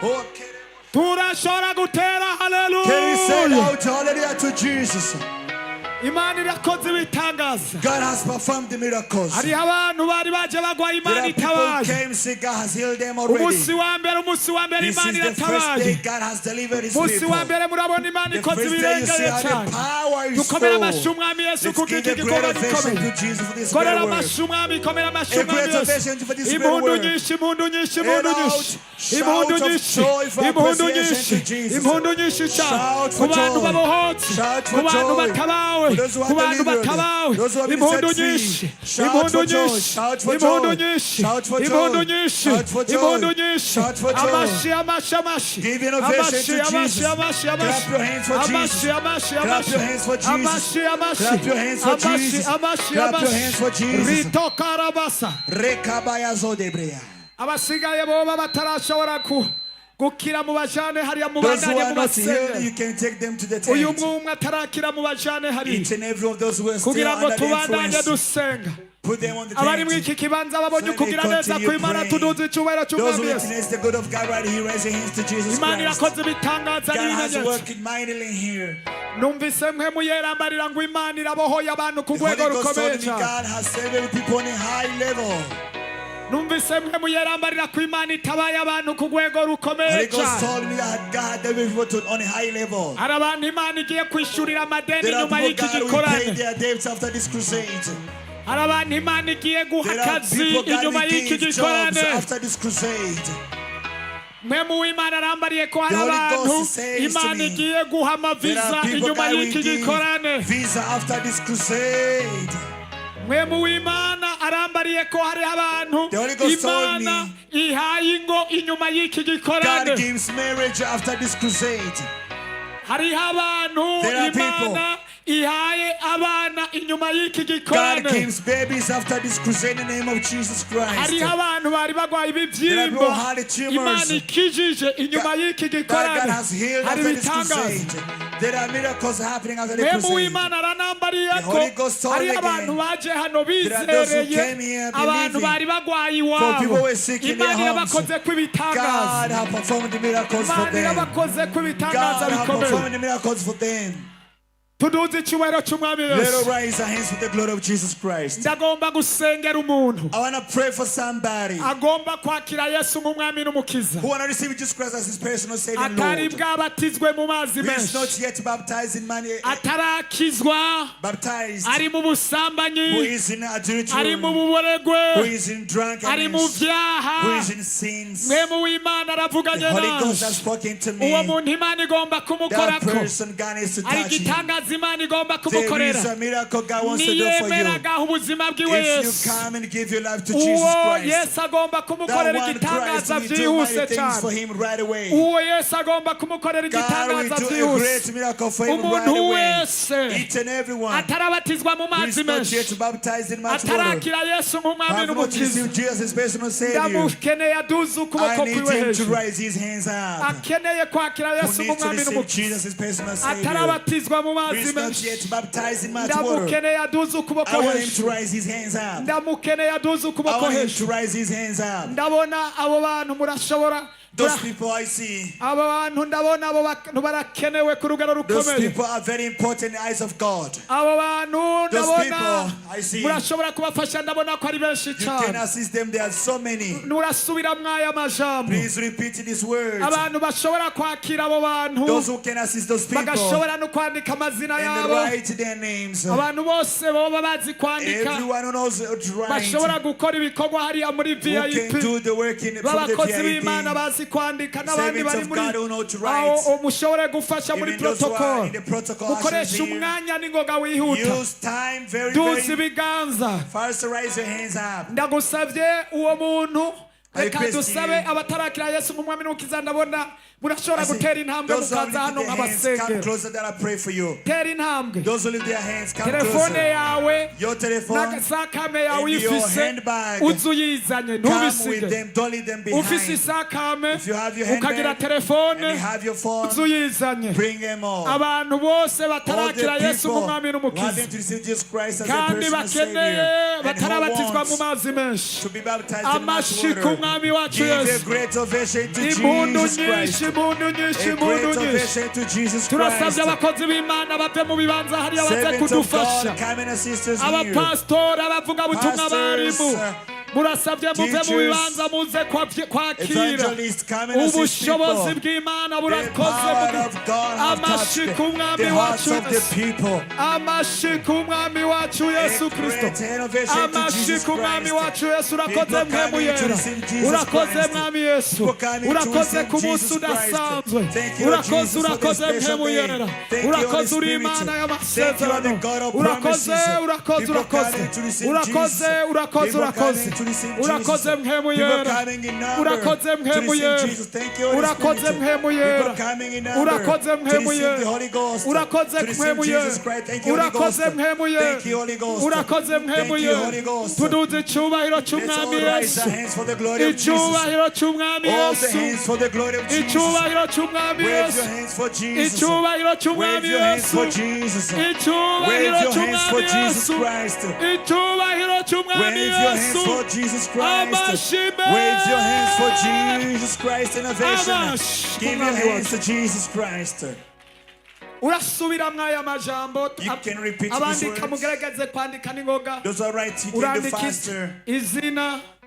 Okay. Turashobora gutera hallelujah. Can we say out hallelujah to Jesus? Imana irakoze ibitangaza. God has performed the miracles. Hari abantu bari baje bagwa Imana itabaye. Came sick, God has healed them already. Umunsi wa mbere Imana iratabaye. God has delivered his people. people. Umunsi wa mbere murabona Imana ikoze ibirengeye cyane. Dukomera amashyi umwami Yesu kuko iki gikorwa gikomeye. Korera amashyi umwami, komera amashyi umwami Yesu. Impundu nyinshi, impundu nyinshi, impundu nyinshi. Impundu nyinshi, impundu nyinshi, impundu nyinshi cyane. Ku bantu babohotse, ku bantu batabawe. Ku bantu batabawe, impundu nyinshi, impundu nyinshi, impundu nyinshi, impundu nyinshi, impundu nyinshi. Amashi, amashi, amashi, amashi, amashi, amashi, amashi, amashi, amashi, amashi, amashi, amashi, amashi. Rito karabasa. Abasigaye boba batarashobora gukira mu bajane hariya mu bandanye mu basenge. Uyu mwumwe atarakira mu bajane hariya kugira ngo tubandanye dusenga. Abari muri iki kibanza babonye ukugira neza kw'Imana, tuduze icyubahiro cy'umwami Yesu. Imana irakoze ibitangaza n'ibimenyetso. Numvise mwe muyerambarira ngo Imana irabohoye abantu ku rwego rukomeye cyane. Numvise mwe muyerambarira ko Imana itabaye abantu ku rwego rukomeye cyane. Hari abantu Imana igiye kwishurira amadeni nyuma y'iki gikorane. Hari abantu Imana igiye guha akazi inyuma y'iki gikorane. Mwe mu Imana arambariye ko hari abantu Imana igiye guha amaviza inyuma y'iki gikorane. Mwe mu Imana arambariye ko hari abantu Imana ihaye ingo inyuma y'iki gikorane. Hari abantu Imana ihaye abana inyuma y'iki gikorane. God gives babies after this crusade in the name of Jesus Christ. Hari abantu bari bagwaye ibibyimbo Imana ikijije inyuma y'iki gikorane. God has healed after this crusade. There are miracles happening after the crusade. The Holy Ghost told me again. Those who came here believing. For people were sick in their homes. God has performed the miracles for them. God has performed the miracles for them. Let us raise our hands with the glory of Jesus Christ. I want to pray for somebody who want to receive Jesus Christ as his personal Savior and Lord. Who is not yet baptized in money, baptized, who is in adultery, who is in drunkenness, who is in sins. The Holy Ghost has spoken to me. That person, God needs to touch him. There is a miracle God wants to do for you. If you come and give your life to Jesus Christ, that one Christ will do mighty things for him right away. God will do a great miracle for him right away. Each and everyone who is not yet baptized in much water, have not received Jesus as personal Savior, I need him to raise his hands up. Who needs to receive Jesus as personal Savior? mazi menshi ndamukeneye aduze ukuboko hejuru ndamukeneye aduze ukuboko hejuru ndabona abo bantu murashobora Those people I see. Those people are very important in the eyes of God. Those people I see. You can assist them. There are so many. Please repeat these words. Those who can assist those people and write their names. Everyone who knows how to write. Who can do the work in from the VIP. kwandika n'abandi bari muri aho mushobore gufasha muri protocol mukoresha umwanya n'ingoga wihuta duze ibiganza ndagusabye uwo muntu reka dusabe abatarakira Yesu nk'umwami n'umukiza ndabona murashobora gutera intambwe mukaza hano nk'abasengero tera intambwe telefone yawe n'agasakame yawe uyifise uzuyizanye ntubisige ufise isakame ukagira telefone uzuyizanye abantu bose batarakira Yesu nk'umwami n'umukiza kandi bakeneye batarabatizwa mu mazi menshi amashi ku mwami wacu Yesu impundu nyinshi turasabye abakozi b'Imana bave mu bibanza hariya baze kudufasha abapastori abavuga butumwa barimu murasabye muve mu bibanza muze kwakira ubushobozi bw'Imana burakoze amashi ku mwami wacu amashi ku mwami wacu Yesu Kristo amashi ku mwami wacu Yesu urakoze mpemu yera urakoze mwami Yesu urakoze ku munsi udasanzwe urakoze mpemu yera urakoze uri Imana y'amasezerano urakoze urakoze mpemu yera urakoze mpemu yera urakoze mpemu yera urakoze mpemu yera urakoze mpemu yera urakoze mpemu yera urakoze mpemu yera tuduze icyubahiro cy'umwami Yesu icyubahiro cy'umwami Yesu icyubahiro cy'umwami Yesu icyubahiro cy'umwami Yesu icyubahiro cy'umwami Yesu icyubahiro cy'umwami Yesu Wave your hands for Jesus Christ innovation. Give your hands to Jesus Christ. You can repeat these words. Those are right, you can do faster.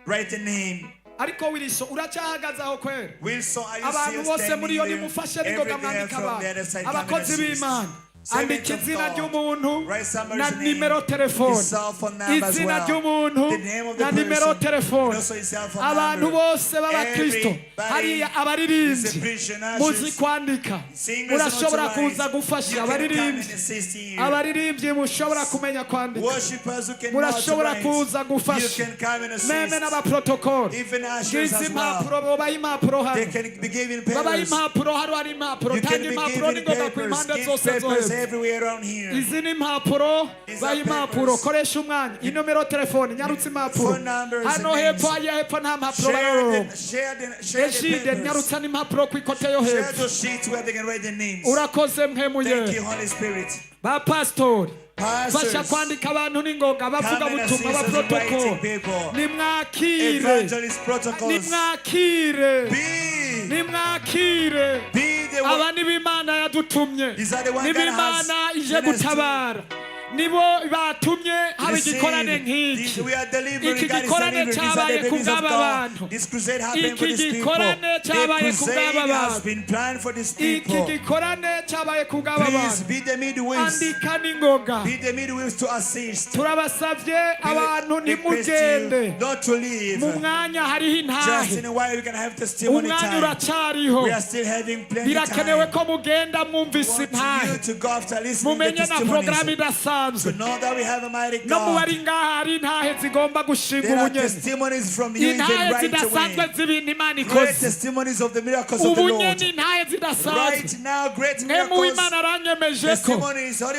Write the name. ariko Wilson uracyahagaze aho kwera Wilson, abantu bose muri yo nimufashe n'ingoga mwandika abakozi b'Imana andika izina ry'umuntu na nimero telefone izina ry'umuntu na nimero telefone abantu bose b'abakristo hariya abaririmbyi muzi kwandika murashobora kuza gufasha abaririmbyi mushobora kumenya kwandika murashobora kuza gufasha meme n'abaprotocol izi impapuro babaha impapuro hano babaha impapuro hano hari impapuro tanga impapuro n'ingoga ku impande zose zoheza izi ni impapuro baha impapuro koresha umwanya inomero telefone nyarutse impapuro hano hepfo hariya hepfo nta mpapuro baroronka ejide nyarutse n'impapuro ku ikote yo hepfo urakoze mpemu yera ba pastori fasha kwandika abantu n'ingoga bavuga butumwa ba protocol nimwakire abandi b'Imana yadutumye n'Imana ije gutabara nibo batumye haba igikorane nk'iki iki gikorane cyabaye ku bw'aba bantu iki gikorane cyabaye ku bw'aba bantu iki gikorane cyabaye ku bw'aba bantu andika n'ingoga turabasabye abantu ntimugende mu mwanya hariho intahe umwanya uracyariho birakenewe ko mugenda mwumvise intahe mumenye na porogaramu idasanzwe udasanzwe no mu bari ngaha hari intahe zigomba gushinga ubunyeni intahe zidasanzwe z'ibintu Imana ikoze ubunyeni intahe zidasanzwe mwemu w'Imana aranyemeje ko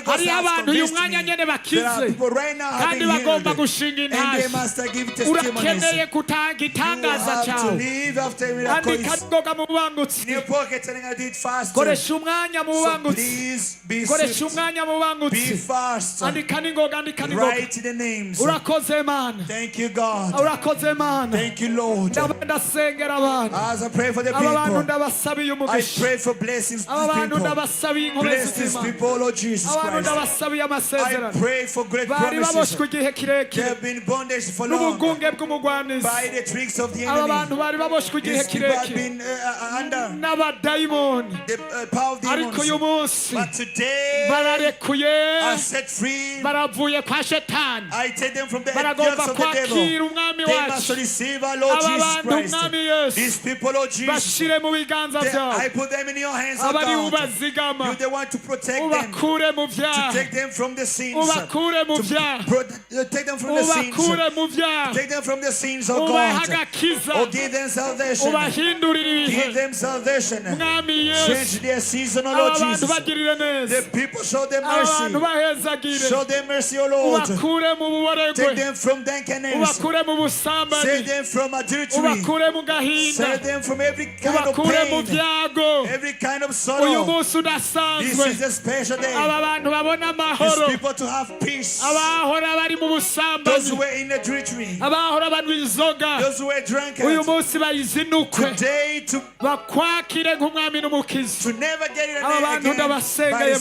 hariho abantu uyu mwanya nyene bakize kandi bagomba gushinga intahe urakeneye kutanga itangaza cyawe andika ngoga mu bubangutsi koresha umwanya mu bubangutsi koresha umwanya mu bubangutsi andika ningoga urakoze Mana urakoze Mana ndasengera abantu aba bantu ndabasabiye umugisha aba bantu ndabasabiye inkomezi z'Imana aba bantu ndabasabiye amasezerano bari baboshwe igihe kirekire n'ubugunge bw'umugwanizi aba bantu bari baboshwe igihe kirekire n'abadayimoni ariko uyu munsi bararekuye baravuye kwa shetani baragomba kwakira umwami wacu aba bantu umwami Yesu bashire mu biganza byawe abari ubazigama ubakure mu byaha ubakure mu byaha ubakure mu byaha ubahe agakiza ubahindurire ibihe mwami Yesu aba bantu bagirire neza abantu bahezagire ubakure mu buboregwe ubakure mu busambanyi ubakure mu gahinda ubakure mu byago uyu munsi udasanzwe aba bantu babona amahoro abahora bari mu busambanyi abahora banywa inzoga uyu munsi bayizinukwe bakwakire nk'umwami n'umukiza aba bantu ndabasengeye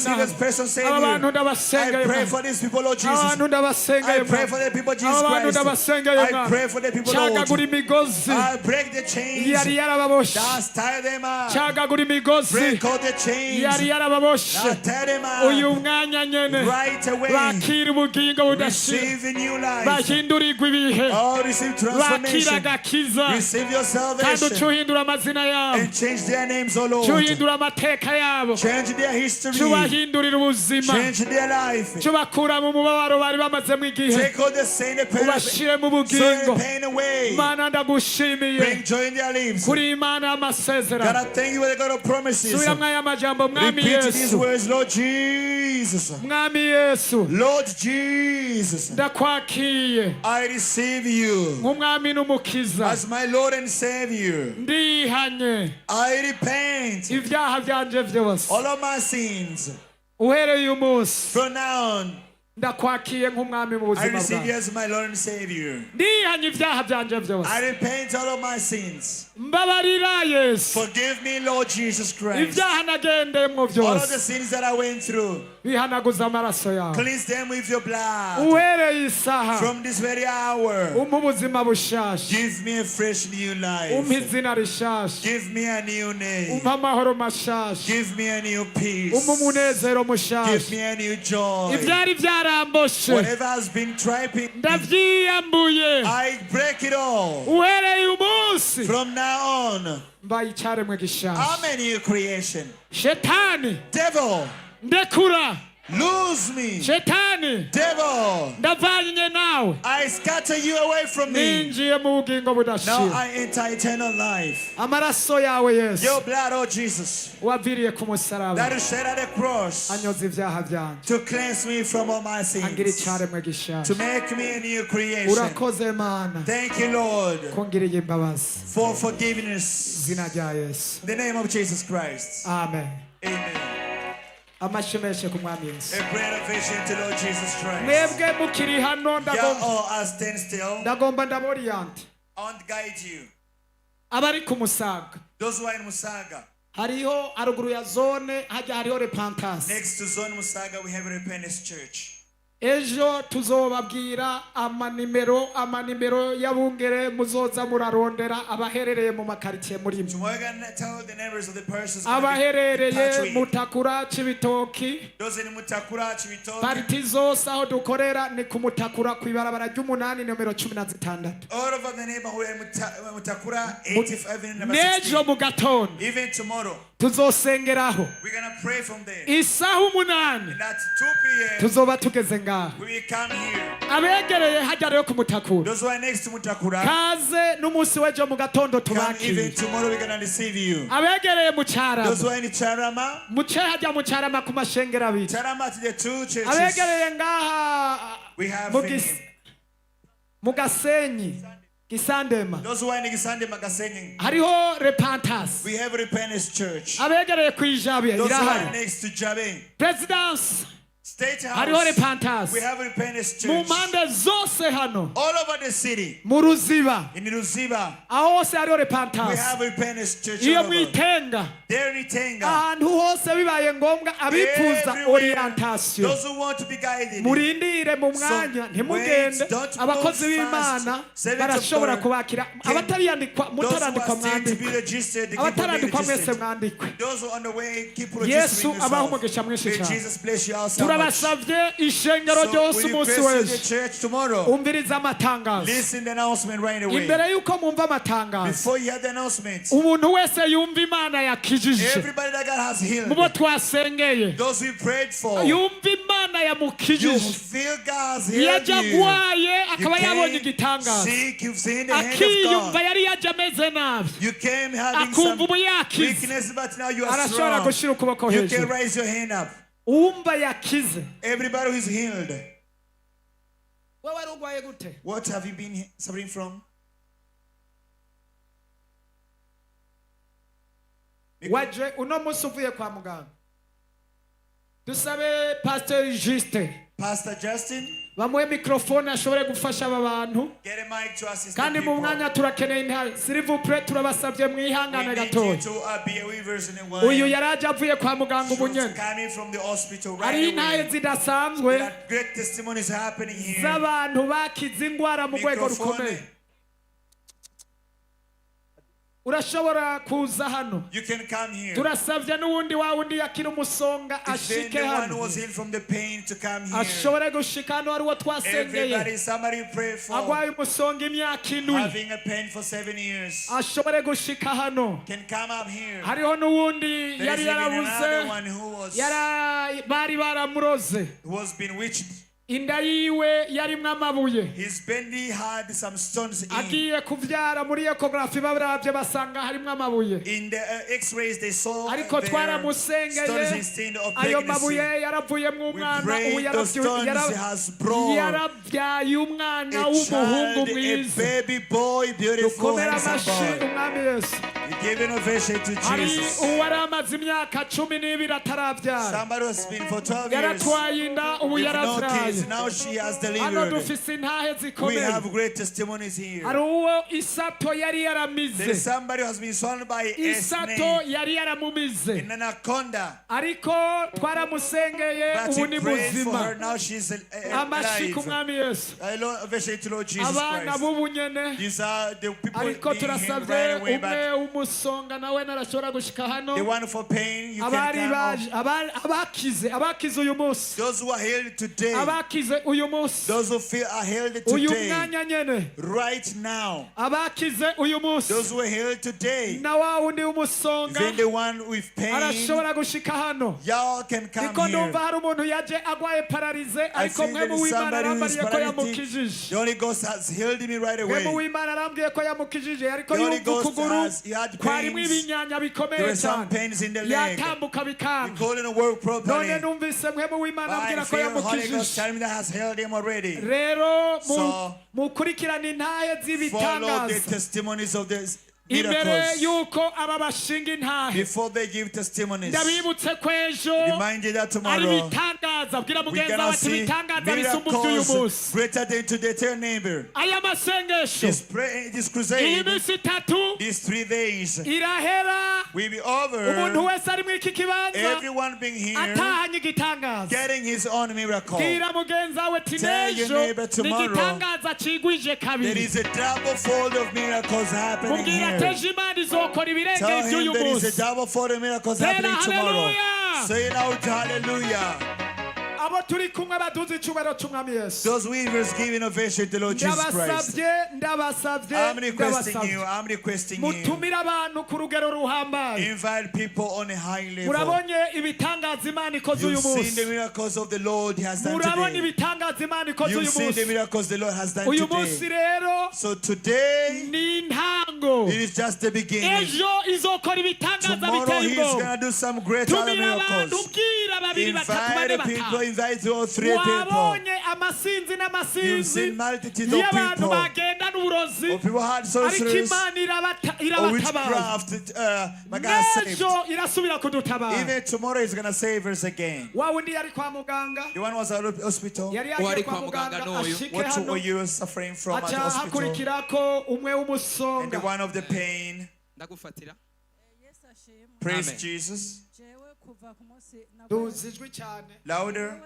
aba bantu ndabasengeye aba bantu ndabasengeye aba bantu ndabasengeye cagagura imigozi yari yarababoshe cagagura imigozi yari yarababoshe uyu mwanya nyene bakira ubugingo budashira bahindurirwa ibihe bakira agakiza kandi ucuhindura amazina yabo cuhindura amateka yabo cubahindurira ubuzima cubakura mu mubabaro bari bamazemo igihe ubashire mu bugingo Mana ndagushimiye kuri Imana y'amasezerano subiramwo aya majambo mwami Yesu mwami Yesu ndakwakiye nk'umwami n'umukiza ndihanye ibyaha byanje byose uhereye uyu munsi ndakwakiye nk'umwami mu buzima bwawe ndihanye ibyaha byanje byose mbabarira Yesu ibyaha nagendeyemo byose bihanaguza amaraso yawe uhereye isaha umpa ubuzima bushasha umpa izina rishasha umpa amahoro mashasha umpa umunezero mushasha ibyari byaramboshe ndavyiyambuye uhereye umunsi mbaye icyaremwe gishasha shetani ndekura lose me shetani devil ndavanye nawe I scatter you away from me ninjiye mu bugingo budashira now I enter eternal life amaraso yawe Yesu your blood oh Jesus waviriye ku musaraba that is shed at the cross anyoza ibyaha byanje to cleanse me from all my sins angira icyaremwe gishasha to make me a new creation urakoze Mana thank you Lord kongiriye imbabazi for forgiveness zina rya Yesu in the name of Jesus Christ amen amen amashimeshe ku mwami Yesu a great ovation to Lord Jesus Christ mwebwe mukiri hano ndagomba ndamoriyante I want to guide you abari ku Musaga those who are in Musaga hariho aruguru ya zone hajya hariho repentance next to zone Musaga we have a repentance church ejo tuzobabwira amanimero y'abungere muzoza murarondera abaherereye mu makaritiye muri mwe abaherereye Mutakura Cibitoki pariti zose aho dukorera ni ku Mutakura ku ibarabara ry'umunani nomero 16 all over the neighborhood Mutakura 85 nejo mu gatondo even tomorrow tuzosengeraho isaha 8 tuzoba tugeze ngaho abegereye hajya rero kumutakura kaze n'umunsi w'ejo mu gatondo tubakire abegereye mu Cyarama muce hajya mu Cyarama ku mashengera abiri abegereye ngaha mu Gasenyi Gisandema. Those who are in Gisandema Gasenyi. Hariho Repentance. We have Repentance Church. Abegereye ku Ijabe. Those who are next to Jabe. Presidents. State House. Hariho Repentance. We have Repentance Church. Mu mpande zose hano. All over the city. Mu Ruziba. In Ruziba. Aho hose hariho Repentance. We have Repentance Church. Iyo mwitenga. There in Itenga. Ahantu hose bibaye ngombwa abifuza orientation. Those who want to be guided. Murindire mu mwanya ntimugende abakozi b'Imana barashobora kubakira abatariyandikwa mutarandikwa mwandikwe abatarandikwa mwese mwandikwe. Yesu abaho umugisha mwinshi cyane. Turabasavye ishengero ryose umunsi w'ejo umviriza amatangazo imbere yuko mumva amatangazo umuntu wese yumva Imana yakijije mubo twasengeye yumva Imana yamukijije yajagwaye akaba yabonye igitangazo akiyumva yari yaje ameze nabi akumva ubuyakize arashobora gushira ukuboko hejuru umva yakize. Everybody who is healed. What have you been suffering from? Waje uno musi uvuye kwa muganga. Dusabe Pastor Justin. Bamuhe microphone ashobore gufasha aba bantu. Kandi mu mwanya turakeneye intare. S'il vous plaît turabasabye mwihangane gatoya. Uyu yaraje avuye kwa muganga ubunyene. Ari intare zidasanzwe. Z'abantu bakize ingwara mu rwego rukomeye. Urashobora kuza hano. You can come here. Turasavye n'uwundi wawundi yakira umusonga ashike hano. Ashobora gushika hano ari uwo twasengeye. Agwaye umusonga imyaka 7. Ashobora gushika hano. Hariho n'uwundi yari yarabuze. Bari baramuroze. Inda yiwe yarimwe amabuye. His belly had some stones in. Agiye kuvyara muri ecography baravye basanga harimwe amabuye. In the x-rays they saw ariko twaramusengeye ayo mabuye yaravuye mu mwana ubu yaravyaye umwana w'umuhungu mwiza. Baby boy, beautiful handsome boy. Give innovation to Jesus. Uwaramaze imyaka 12 ataravyara. Somebody has been for 12 years. Yaratwaye inda ubu yaravyaye. Now she has delivered. We have great testimonies here. There is somebody who has been swallowed by a snake. In anaconda. But he prayed for her. Now she's alive. I love to Lord Jesus Christ. These are the people being healed right away. But the one for pain, you can come up. Those who are healed today. Those who feel are healed today. Right now. Those who are healed today. Even the one with pain. Y'all can come here. I feel that somebody who is paralytic. The Holy Ghost has healed me right away. The Holy Ghost has had pains. There are some pains in the leg. You couldn't work properly. I feel the Holy Ghost telling me that has healed him already. So, follow the testimonies of this. Before they give testimonies, remind you that tomorrow we're gonna see miracles greater than today. Tell your neighbor, this crusade, these 3 days will be over. Everyone being here getting his own miracle. Tell your neighbor tomorrow there is a double fold of miracles happening here. Tell him there is a double fold of miracles happening tomorrow. Say it out, hallelujah. Those weavers give innovation to the Lord Jesus Christ. I'm requesting you. Invite people on a high level. You've seen the miracles of the Lord has done today. You've seen the miracles the Lord has done today. So today, it is just the beginning. Tomorrow He's going to do some great other miracles. Invite people, invite 2 or 3 people. You've seen multitudes of people. Or people had sorceries or witchcraft. Even tomorrow He's going to save us again. The one was at the hospital. What were you suffering from at the hospital? And the one of the pain. Praise Amen. Jesus. Louder.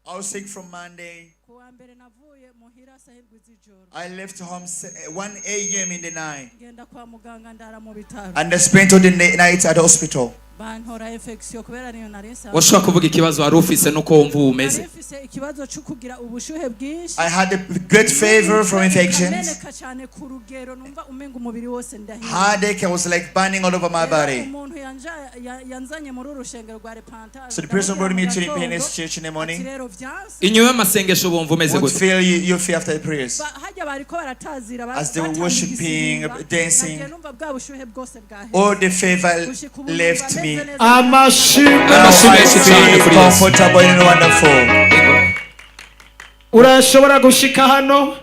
I was sick from Monday. I left home 1 a.m. in the night. And I spent all the night at the hospital. washobora kuvuga ikibazo wari ufise nuko wumva umeze. I had a great fever from infections. Headache, I was like burning all over my body. So the person brought me to the Penance Church in the morning. Inyuma y'amasengesho bumva umeze What gute? feel you feel after the prayers? As they were worshiping, dancing, all the fever left me. Now I feel comfortable and wonderful. urashobora gushika hano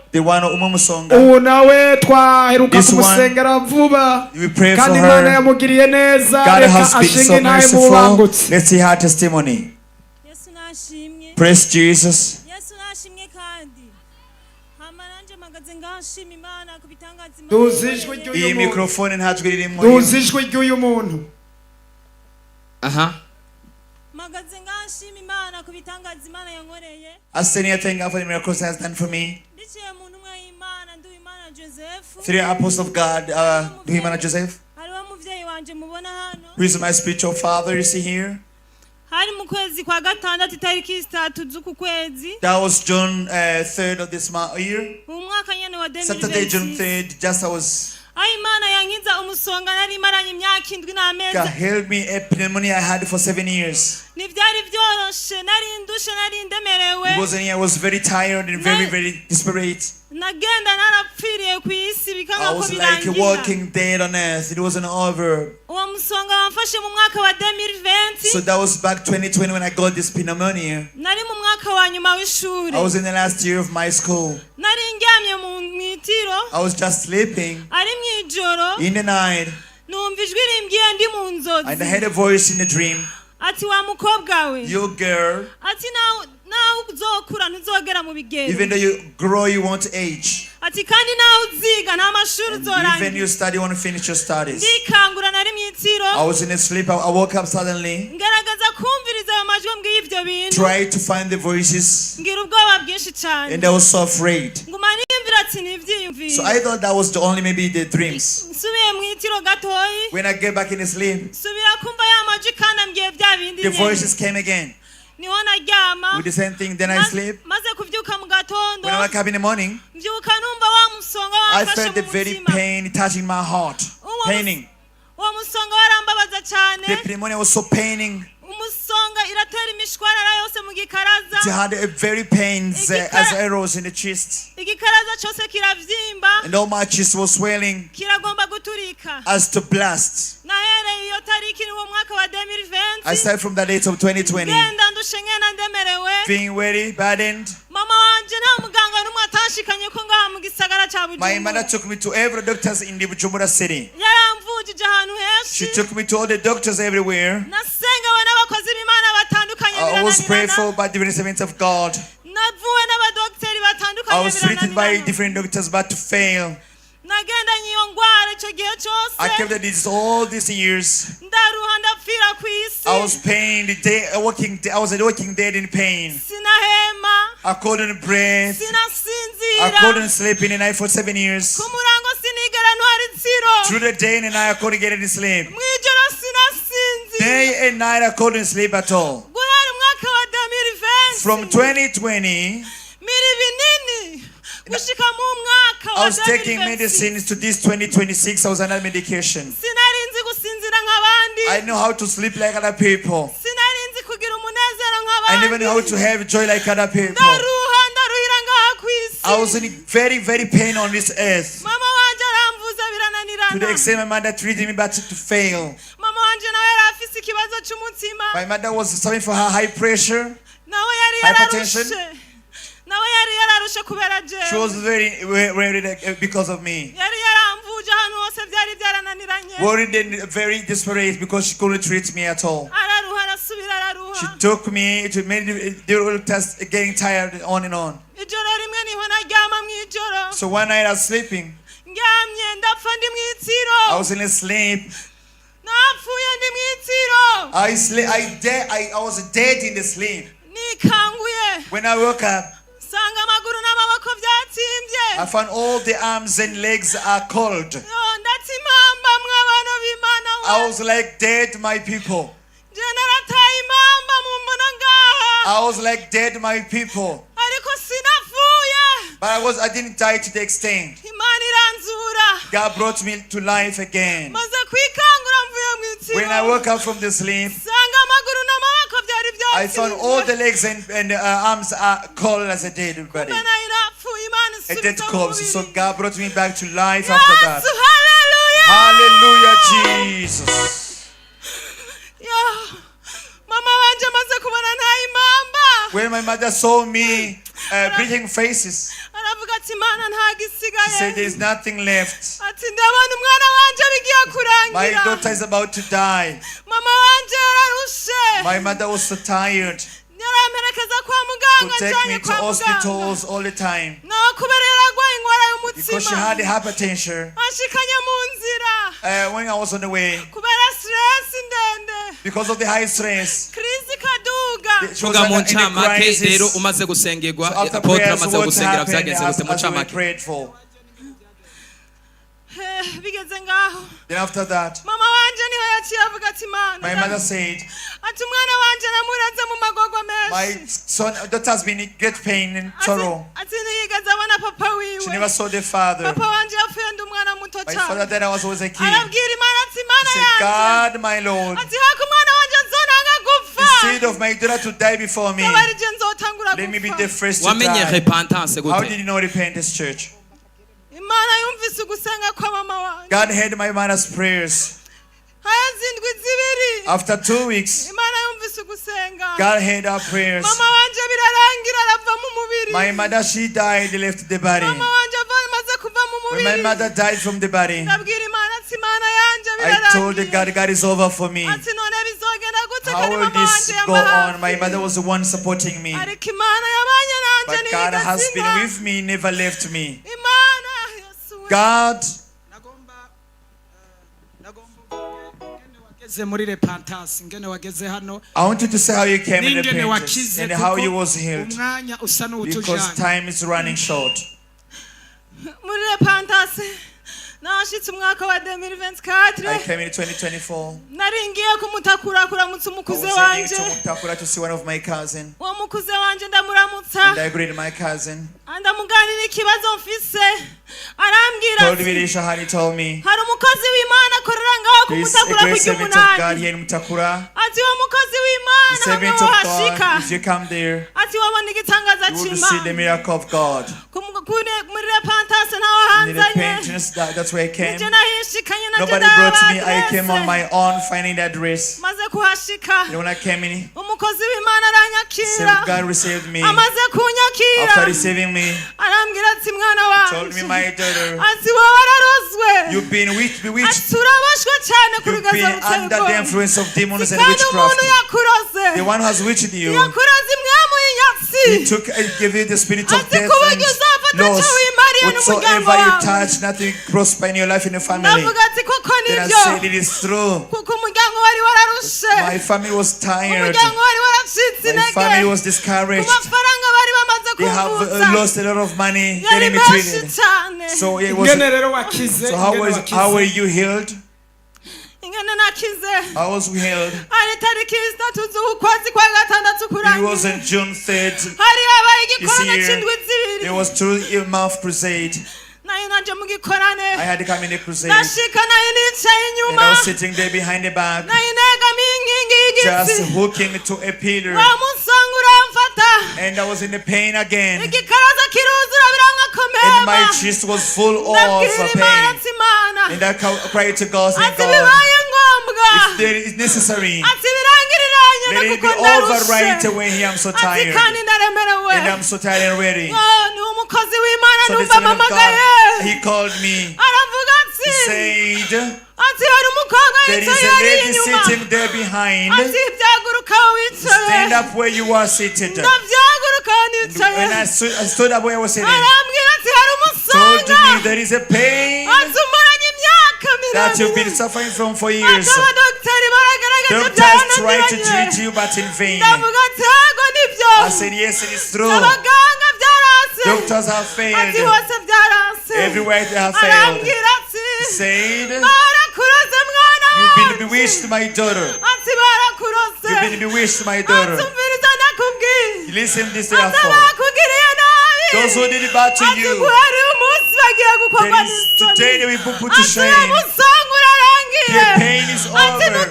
ubu nawe twaheruka kumusengera vuba kandi Imana yamugiriye neza reka ashinge intahe mu bangutse. Let's see her testimony. Praise Jesus. Iyi microphone ntajwi ririmo. Duzijwe ry'uyu muntu. I thank God for the miracles He has done for me. 3 apostles of God, Duhimana Joseph, who is my spiritual father, you see here. That was June 3rd of this year. Saturday, June 3rd, just I was. God helped me a pneumonia I had for 7 years. It wasn't here. I was very tired and very desperate. I was like walking dead on earth. It wasn't over. So that was back 2020 when I got this pneumonia. I was in the last year of my school. I was just sleeping in the night. And I heard a voice in the dream. You girl, even though you grow, you won't age. Even you study, you want to finish your studies. I was in a sleep. I woke up suddenly. Tried to find the voices. And I was so afraid. So I thought that was only maybe the dreams. When I get back in the sleep, the voices came again. With the same thing, then I sleep. When I wake up in the morning, I felt the very pain touching my heart. Paining. The pneumonia was so paining. It had a very pains as arrows in the chest. And all my chest was swelling as to blast. I started from the date of 2020. Being very burdened. My mother took me to every doctors in the Bujumbura city. She took me to all the doctors everywhere. I was prayed for by different servants of God. I was treated by different doctors but to fail. I kept the disease all these years. I was pained, I was walking dead in pain. I couldn't breathe. I couldn't sleep in the night for 7 years. Through the day and night I couldn't get any sleep. Day and night I couldn't sleep at all. From 2020, I was taking medicines to this 2026. I was under medication. I know how to sleep like other people. I never knew how to have joy like other people. I was in very, very pain on this earth. To the extent my mother treated me but to fail. My mother was suffering for her high pressure, hypertension. She was very worried because of me. Worried and very desperate because she couldn't treat me at all. She took me to many tests, getting tired on and on. So one night I was sleeping. I was in a sleep. I was dead in the sleep. When I woke up, I found all the arms and legs are cold. I was like dead, my people. I was like dead, my people. But I didn't die to the extent. God brought me to life again. When I woke up from the sleep, I found all the legs and arms are cold as a dead body. A dead corpse. So God brought me back to life after that. Hallelujah, Jesus. When my mother saw me breathing faces, she said there is nothing left. My daughter is about to die. My mother was so tired to take me to hospitals all the time because she had hypertension. When I was on the way, because of the high stress, she was in a crisis. So after prayers, what happened, as we prayed for. Then after that, my mother said, my son, daughter has been in great pain and sorrow. She never saw the father. My father died, I was always a kid. He said, God, my Lord, instead of my daughter to die before me, let me be the first to die. How did you know repentance, church? God heard my mother's prayers. After 2 weeks, God heard our prayers. My mother, she died, left the body. When my mother died from the body, I told God, God is over for me. How will this go on? My mother was the one supporting me. But God has been with me, never left me. God, I want you to say how you came in repentance and how you was healed, because time is running short. I came in 2024. I was heading to Mutakura to see one of my cousins. And I greeted my cousin. Told me Shahani told me, there's a great servant of God here in Mutakura. The servant of God, if you come there, you will see the miracle of God. In repentance, that's where I came. Nobody brought me. I came on my own, finding the address. And when I came in, God received me. After receiving me, told me, my daughter, you've been bewitched. You've been under the influence of demons and witchcraft. The one who has witched you, he gave you the spirit of death and loss. Whatsoever you touch, nothing prosper in your life, in your family. Then I said, it is true. My family was tired. My family was discouraged. They have lost a lot of money getting me treated. So it was. So how were you healed? I was healed. It was on June 3rd this year. It was through a mouth crusade. I had to come in the crusade. And I was sitting there behind the back, just hooking to a pillar. And I was in the pain again. And my chest was full of pain. And I cried to God, saying, God, if there is necessary, let it be over right away here. I'm so tired. And I'm so tired and ready. So the Son of God, he called me. He said, there is a lady sitting there behind. Stand up where you are seated. When I stood up where I was sitting, told me there is a pain that you've been suffering from for years. Doctors tried to treat you, but in vain. I said, yes, it is true. Doctors have failed. Everywhere they have failed. He said, you've been bewitched, my daughter. You've been bewitched, my daughter. Listen this therefore. Those who did it bad to you, today they will put to shame. Your pain is over.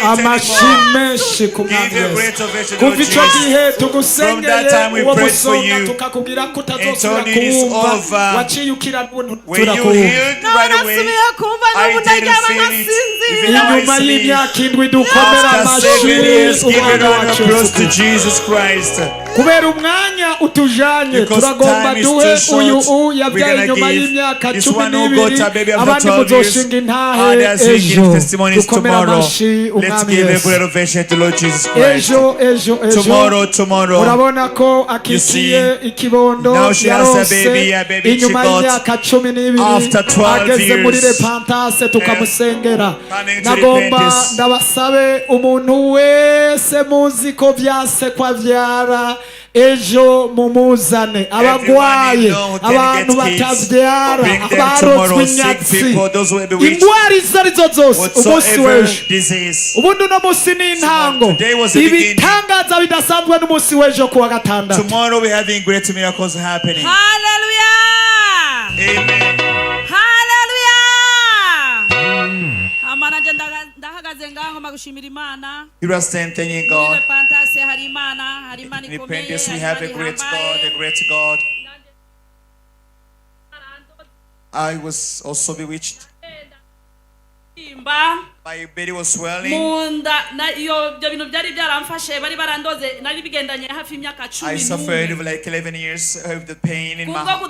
Amashimeshe kumwambia kuva icyo gihe tugusengeye uwo musonga tukakubwira ko utazosubira kuwumva waciyukira narasubiye kumva n'ubunagama nasinzira inyuma y'imyaka indwi dukomera amashyi umwana wacu Yesu Kristo kubera umwanya utujanye turagomba duhe uyu yabyaye inyuma y'imyaka 12 abandi muzoshinga intahe ejo dukomera amashyi umwami Yesu ejo urabona ko akikiye ikibondo yarose inyuma y'imyaka 12 ageze muri repentance tukamusengera nagomba ndabasabe umuntu wese muzi ko byase kwa vyara ejo mumuzane abagwaye abantu batavyara abarotswe inyatsi indwara izo arizo zose umunsi w'ejo ubundi uno munsi ni intango ibitangaza bidasanzwe n'umunsi w'ejo kuwa gatandatu. Tomorrow we having great miracles happening. Hallelujah. Amen. Hallelujah. Amana ndahagaze ngaho magushimira Imana. You are thanking God. In repentance we have a great God, a great God. I was also bewitched. My belly was swelling. I suffered for like 11 years of the pain in my belly.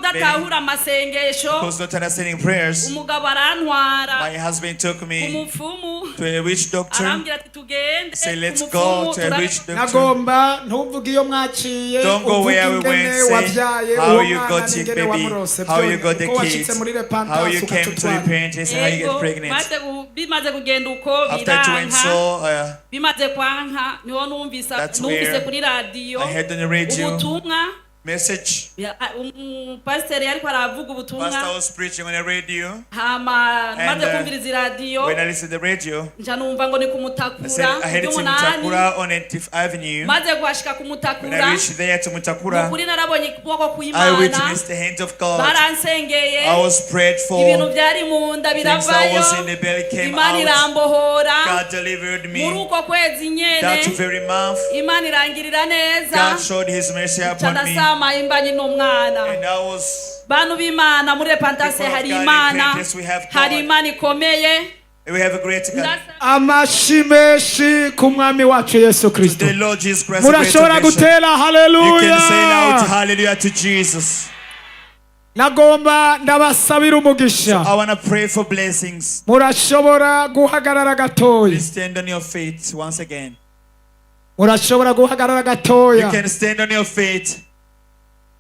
Because not understanding prayers, my husband took me to a witch doctor. Say, let's go to a witch doctor. Don't go where we went. Say how you got sick, baby, how you got the kids, how you came to repentance, and how you get pregnant. After doing so, that's where I heard on the radio message. Pastor was preaching on the radio. And when I listened to the radio, I said I headed to Mutakura on 8th Avenue. When I reached there to Mutakura, I witnessed the hand of God. I was prayed for. Things that was in the belly came out. God delivered me. That very month, God showed His mercy upon me. And that was bantu b'Imana muri repentance hari Imana ikomeye. We have a great God. Amashimeshi kumwami wacu Yesu Kristo. Murashobora gutera haleluya. You can say loud hallelujah to Jesus. Nagomba ndabasabira umugisha. I want to pray for blessings. Murashobora guhagarara gatoya. Please stand on your feet once again. Murashobora guhagarara gatoya. You can stand on your feet.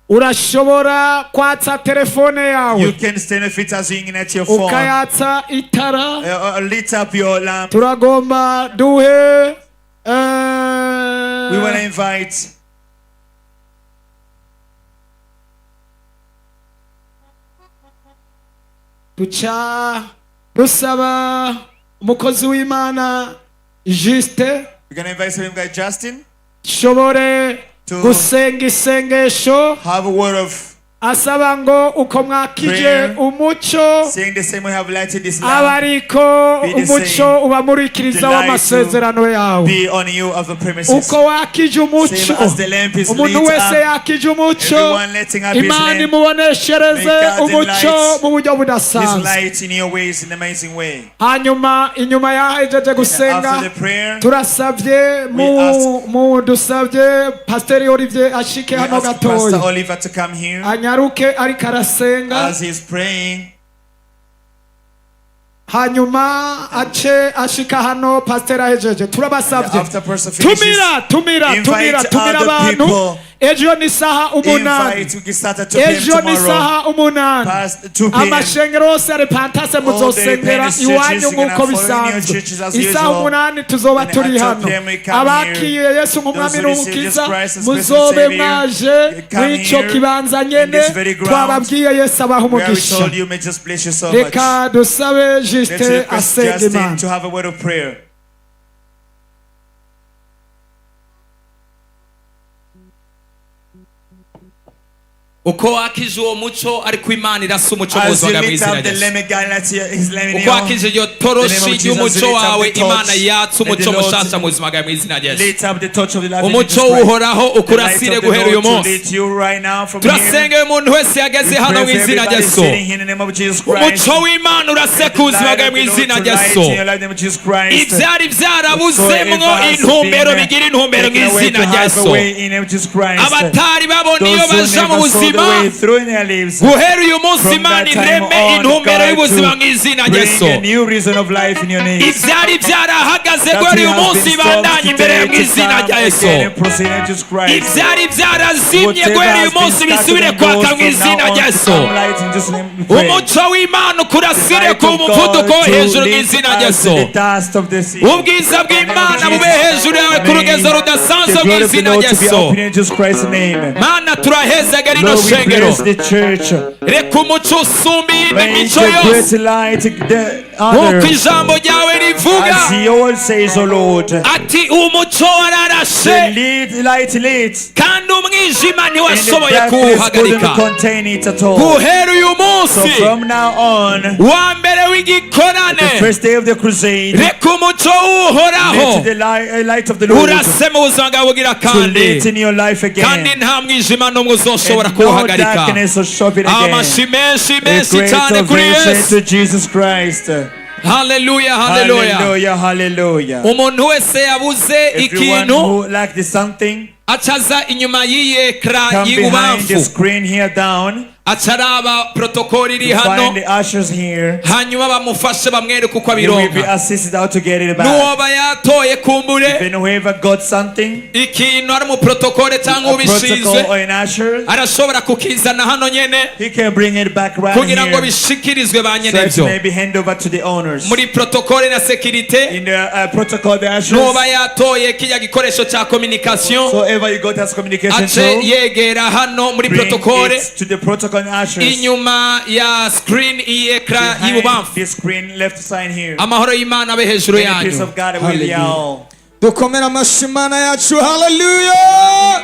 Urashobora kwatsa telefone yawe. You can stand if it is ringing at your phone. Ukayatsa itara. Lit up your lamp. Turagomba duhe. We want to invite. Tucha dusaba umukozi w'Imana Juste, we're going to invite him guy Justin shobore gusenga isengesho, have a word of asaba ngo uko mwakije umucyo abariko umucyo ubamurikiriza w'amasezerano yawe, uko wakije umucyo umuntu wese yakije umucyo, Imana imuboneshereze umucyo mu buryo budasanzwe. Hanyuma inyuma yahejeje gusenga turasabye dusabye Pastor Olivier ashike hano gatoya aruke ariko arasenga, as he's praying. Hanyuma ace ashika hano pastor ahejeje. Turabasabye tumira abantu. Ejo ni saha umunani, ejo ni saha umunani, amashengero yose ari pantase muzosengera iwanyu nk'uko bisanzwe. Isaha umunani tuzoba turi hano. Abakiye Yesu nk'umwami n'umukiza muzobe mwaje mw'ico kibanza nyene twababwiye Yesu abaha umugisha. Reka dusabe Juste asenge Imana. uko wakije uwo muco ariko Imana irasa umuco muzoga mwizina Yesu. Uko wakije iyo toroshi y'umuco wawe Imana yatsa umuco mushasha mu buzima bwawe mwizina Yesu. Umuco uhoraho ukurasire guhera uyu munsi. Turasengeye umuntu wese yageze hano mwizina Yesu. Umuco w'Imana urase ku buzima bwawe mwizina Yesu. Ivyari vyarabuzemwo intumbero bigira intumbero mwizina Yesu. Abatari babona iyo baja mu buzima guhera uyu munsi Imana ireme intumbero y'ubuzima mw'izina Yesu. Ivyari vyarahagaze guhera uyu munsi bandanye imbere mw'izina Yesu. Ivyari vyarazimye guhera uyu munsi bisubire kwaka mw'izina Yesu. Umuco w'Imana ukurasire ku muvuduko hejuru mw'izina Yesu. Ubwiza bw'Imana bube hejuru yawe ku rugezo rudasanzwe mw'izina Yesu. Mana turahezagera rino shengero, reka umuco usumire imico yose nk'uko ijambo ryawe rivuga ati umuco wararashe kandi umwijima ntiwashoboye kuwuhagarika. Guhera uyu munsi wa mbere w'igikorane reka umuco uhoraho urase mu buzima bwawe bugira kandi nta mwijima n'umwe uzoshobora kuwuhagarika. Amashi menshi menshi cyane kuri Yesu. Hallelujah, hallelujah, hallelujah. Umuntu wese yabuze ikintu acaza inyuma y'iyi ekra y'ububamfu acaraba protokoli iri hano, hanyuma bamufashe bamwereke uko abironka. Nuwoba yatoye kumbure ikintu ari mu protokole cyangwa ubishinzwe arashobora kukizana hano nyene kugira ngo bishikirizwe ba nyenevyo muri protokole na sekirite. Nuwoba yatoye kijya gikoresho cha communication ace yegera hano muri protokole inyuma ya screen y'ekra y'ububamfu. Amahoro y'Imana abe hejuru yanyu. Dukomera amashi Imana yacu. Hallelujah.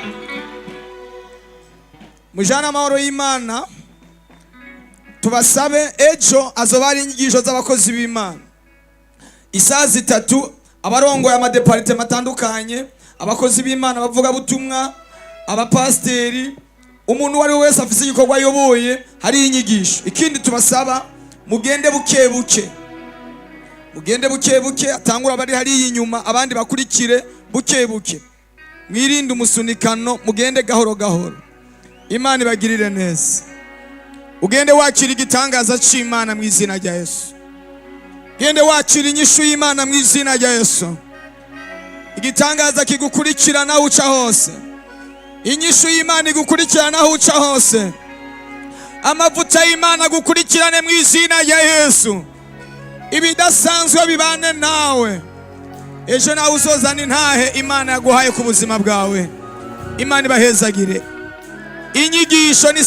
Mujana amahoro y'Imana. Tubasabe ejo azobari inyigisho z'abakozi b'Imana isaha 3 abarongoye amadepartement matandukanye, abakozi b'Imana bavuga butumwa, abapasteri, umuntu wari wese afise igikorwa yoboye hari inyigisho. Ikindi tubasaba mugende buke atangura bari hari inyuma abandi bakurikire buke mwirinde umusunikano, mugende gahoro gahoro. Imana ibagirire neza. Ugende wakira igitangaza c'Imana mu izina rya Yesu. Gende wakira inyishu y'Imana mu izina rya Yesu. Igitangaza kigukurikirana aho uca hose. Inyishu y'Imana igukurikirana aho uca hose. Amavuta y'Imana gukurikirane mu izina rya Yesu. Ibidasanzwe bibane nawe. Ejo nawe uzozana intahe Imana yaguhaye ku buzima bwawe. Imana ibahezagire. Inyigisho ni